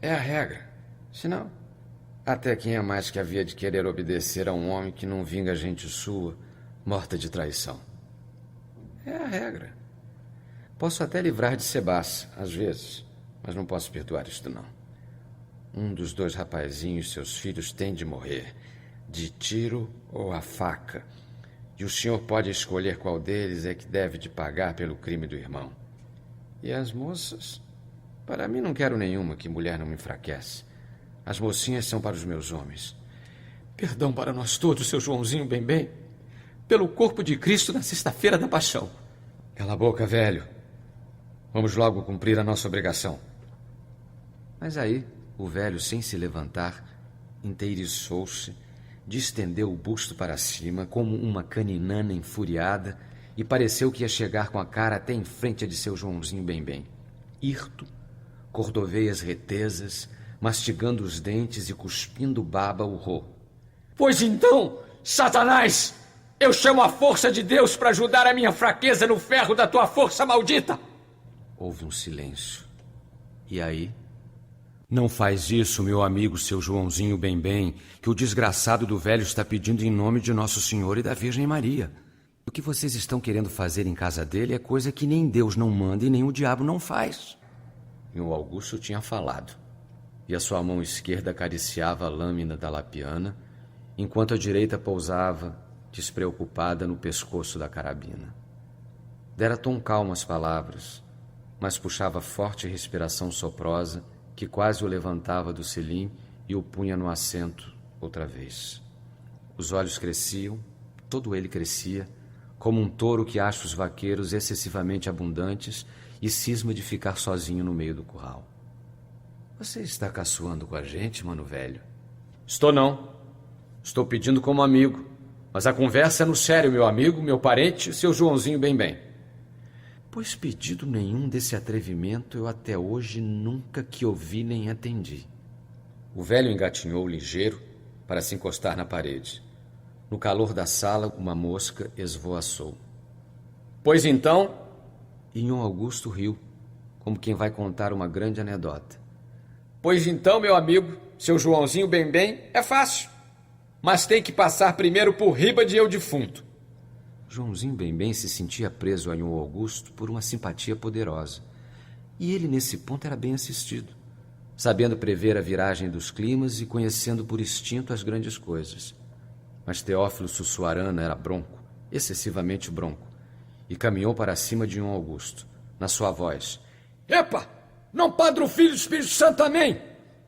É a regra. Senão, até quem é mais que havia de querer obedecer a um homem que não vinga gente sua, morta de traição? É a regra. Posso até livrar de Sebastião, às vezes, mas não posso perdoar isto, não. Um dos 2 rapazinhos, seus filhos, tem de morrer, de tiro ou a faca. E o senhor pode escolher qual deles é que deve de pagar pelo crime do irmão. E as moças? Para mim não quero nenhuma, que mulher não me enfraquece. As mocinhas são para os meus homens. Perdão para nós todos, seu Joãozinho Bem-Bem, pelo corpo de Cristo na sexta-feira da paixão. Cala a boca, velho. Vamos logo cumprir a nossa obrigação. Mas aí o velho, sem se levantar, inteiriçou-se, distendeu o busto para cima como uma caninana enfuriada e pareceu que ia chegar com a cara até em frente a de seu Joãozinho Bem-Bem. Hirto, cordoveias retesas, mastigando os dentes e cuspindo baba, urrou: Pois então, Satanás, eu chamo a força de Deus para ajudar a minha fraqueza no ferro da tua força maldita. Houve um silêncio. E aí? Não faz isso, meu amigo, seu Joãozinho Bem-Bem, que o desgraçado do velho está pedindo em nome de Nosso Senhor e da Virgem Maria. O que vocês estão querendo fazer em casa dele é coisa que nem Deus não manda e nem o diabo não faz. E o Augusto tinha falado, e a sua mão esquerda acariciava a lâmina da lapiana, enquanto a direita pousava, despreocupada, no pescoço da carabina. Dera tom calmo as palavras, mas puxava forte respiração soprosa que quase o levantava do selim e o punha no assento outra vez. Os olhos cresciam, todo ele crescia, como um touro que acha os vaqueiros excessivamente abundantes e cisma de ficar sozinho no meio do curral. Você está caçoando com a gente, mano velho? Estou não. Estou pedindo como amigo. Mas a conversa é no sério, meu amigo, meu parente, seu Joãozinho Bem-Bem. Pois pedido nenhum desse atrevimento eu até hoje nunca que ouvi nem atendi. O velho engatinhou ligeiro para se encostar na parede. No calor da sala, uma mosca esvoaçou. Pois então... E Nhon Augusto riu, como quem vai contar uma grande anedota. Pois então, meu amigo, seu Joãozinho Bem-Bem, é fácil. Mas tem que passar primeiro por riba de eu defunto. Joãozinho Bem-Bem se sentia preso a Nhon Augusto por uma simpatia poderosa. E ele, nesse ponto, era bem assistido, sabendo prever a viragem dos climas e conhecendo por instinto as grandes coisas. Mas Teófilo Sussuarana era bronco, excessivamente bronco, e caminhou para cima de Nhon Augusto, na sua voz. Epa! Não padre o filho do Espírito Santo também!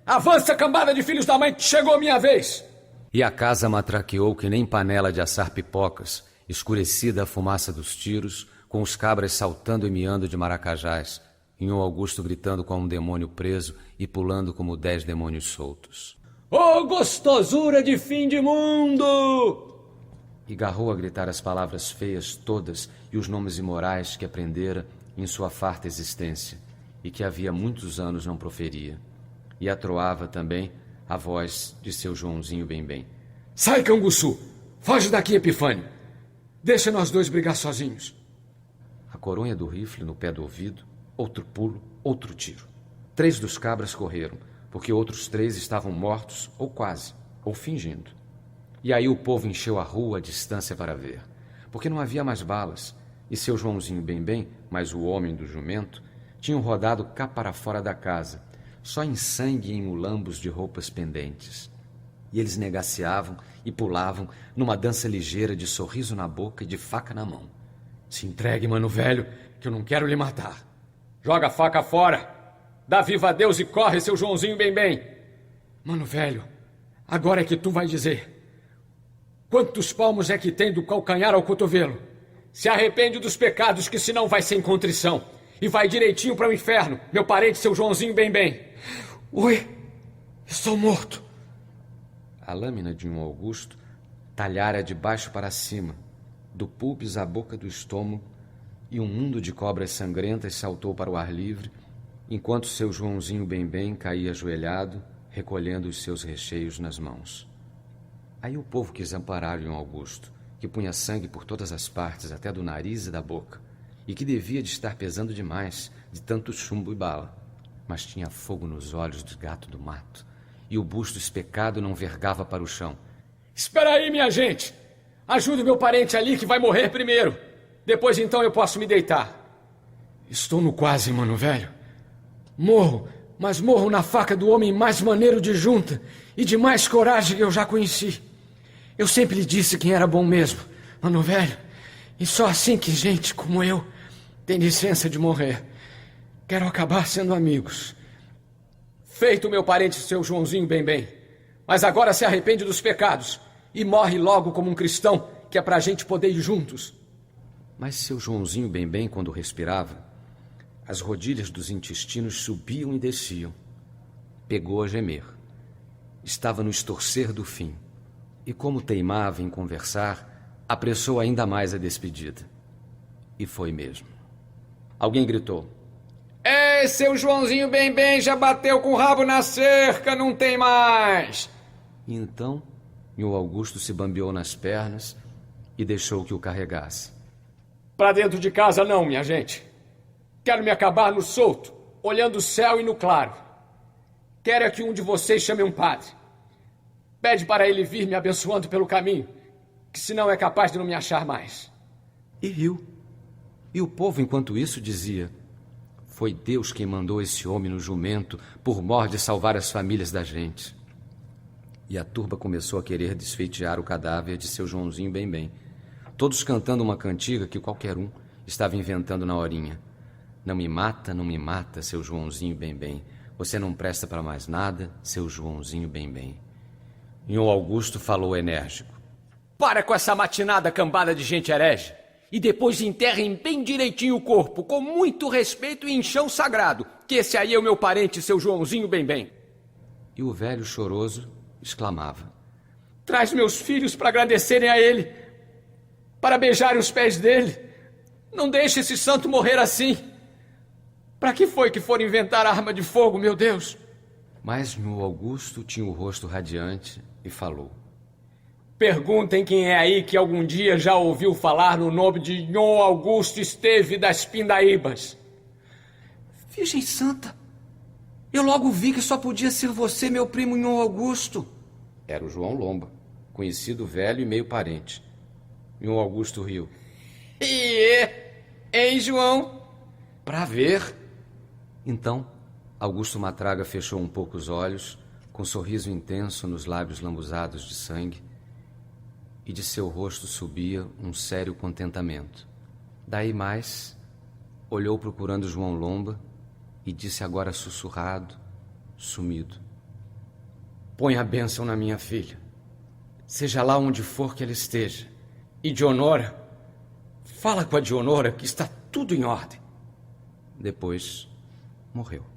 Avança, cambada de filhos da mãe, que chegou a minha vez! E a casa matraqueou que nem panela de assar pipocas, escurecida a fumaça dos tiros, com os cabras saltando e miando de maracajás, e Nhon Augusto gritando como um demônio preso e pulando como 10 demônios soltos. Ô gostosura de fim de mundo! E garrou a gritar as palavras feias todas e os nomes imorais que aprendera em sua farta existência e que havia muitos anos não proferia. E atroava também a voz de seu Joãozinho Bem-Bem. Sai, Canguçu! Foge daqui, Epifânio! Deixa nós dois brigar sozinhos. A coronha do rifle no pé do ouvido, outro pulo, outro tiro. 3 dos cabras correram, porque outros 3 estavam mortos, ou quase, ou fingindo. E aí o povo encheu a rua à distância para ver, porque não havia mais balas, e seu Joãozinho Bem-Bem, mais o homem do jumento, tinham rodado cá para fora da casa, só em sangue e em mulambos de roupas pendentes. E eles negaceavam e pulavam numa dança ligeira de sorriso na boca e de faca na mão. Se entregue, mano velho, que eu não quero lhe matar. Joga a faca fora! Dá viva a Deus e corre, seu Joãozinho Bem-Bem! Mano velho, agora é que tu vai dizer. Quantos palmos é que tem do calcanhar ao cotovelo? Se arrepende dos pecados, que senão vai sem contrição. E vai direitinho para o inferno, meu parente, seu Joãozinho Bem-Bem. Ui, estou morto. A lâmina de Nhon Augusto talhara de baixo para cima, do púbis à boca do estômago, e um mundo de cobras sangrentas saltou para o ar livre, enquanto seu Joãozinho Bem-Bem caía ajoelhado, recolhendo os seus recheios nas mãos. Aí o povo quis amparar Nhon Augusto, que punha sangue por todas as partes, até do nariz e da boca, e que devia de estar pesando demais, de tanto chumbo e bala. Mas tinha fogo nos olhos do gato do mato, e o busto especado não vergava para o chão. Espera aí, minha gente! Ajude meu parente ali, que vai morrer primeiro. Depois então eu posso me deitar. Estou no quase, mano velho. Morro, mas morro na faca do homem mais maneiro de junta e de mais coragem que eu já conheci. Eu sempre lhe disse quem era bom mesmo, mano velho. E só assim que gente como eu tem licença de morrer. Quero acabar sendo amigos. Feito, meu parente, seu Joãozinho Bem-Bem. Mas agora se arrepende dos pecados e morre logo como um cristão, que é pra gente poder ir juntos. Mas seu Joãozinho Bem-Bem, quando respirava, as rodilhas dos intestinos subiam e desciam. pegou a gemer. Estava no estorcer do fim. E como teimava em conversar, apressou ainda mais a despedida. E foi mesmo. Alguém gritou: Ei, seu Joãozinho bem, já bateu com o rabo na cerca, não tem mais! E então, Nhô Augusto se bambeou nas pernas e deixou que o carregasse. Pra dentro de casa não, minha gente. Quero me acabar no solto, olhando o céu e no claro. Quero é que um de vocês chame um padre. Pede para ele vir me abençoando pelo caminho, que senão é capaz de não me achar mais. E riu. E o povo, enquanto isso, dizia: foi Deus quem mandou esse homem no jumento por mor de salvar as famílias da gente. E a turba começou a querer desfeitear o cadáver de seu Joãozinho bem, todos cantando uma cantiga que qualquer um estava inventando na horinha. Não me mata, seu Joãozinho bem. Você não presta para mais nada, seu Joãozinho bem. E o Augusto falou enérgico: Para com essa matinada cambada de gente herege. E depois enterrem bem direitinho o corpo, com muito respeito e em chão sagrado, que esse aí é o meu parente, seu Joãozinho bem. E o velho choroso exclamava: Traz meus filhos para agradecerem a ele, para beijarem os pés dele. Não deixe esse santo morrer assim. Para que foi que foram inventar arma de fogo, meu Deus? Mas Nhô Augusto tinha o rosto radiante e falou: Perguntem quem é aí que algum dia já ouviu falar no nome de Nhô Augusto Esteve das Pindaíbas. Virgem Santa, eu logo vi que só podia ser você, meu primo Nhô Augusto. Era o João Lomba, conhecido velho e meio parente. Nhô Augusto riu. Hein, João? Pra ver. Então, Augusto Matraga fechou um pouco os olhos, com um sorriso intenso nos lábios lambuzados de sangue, e de seu rosto subia um sério contentamento. Daí mais, olhou procurando João Lomba e disse agora sussurrado, sumido: Põe a bênção na minha filha, seja lá onde for que ela esteja. E Dionora, fala com a Dionora que está tudo em ordem. Depois morreu.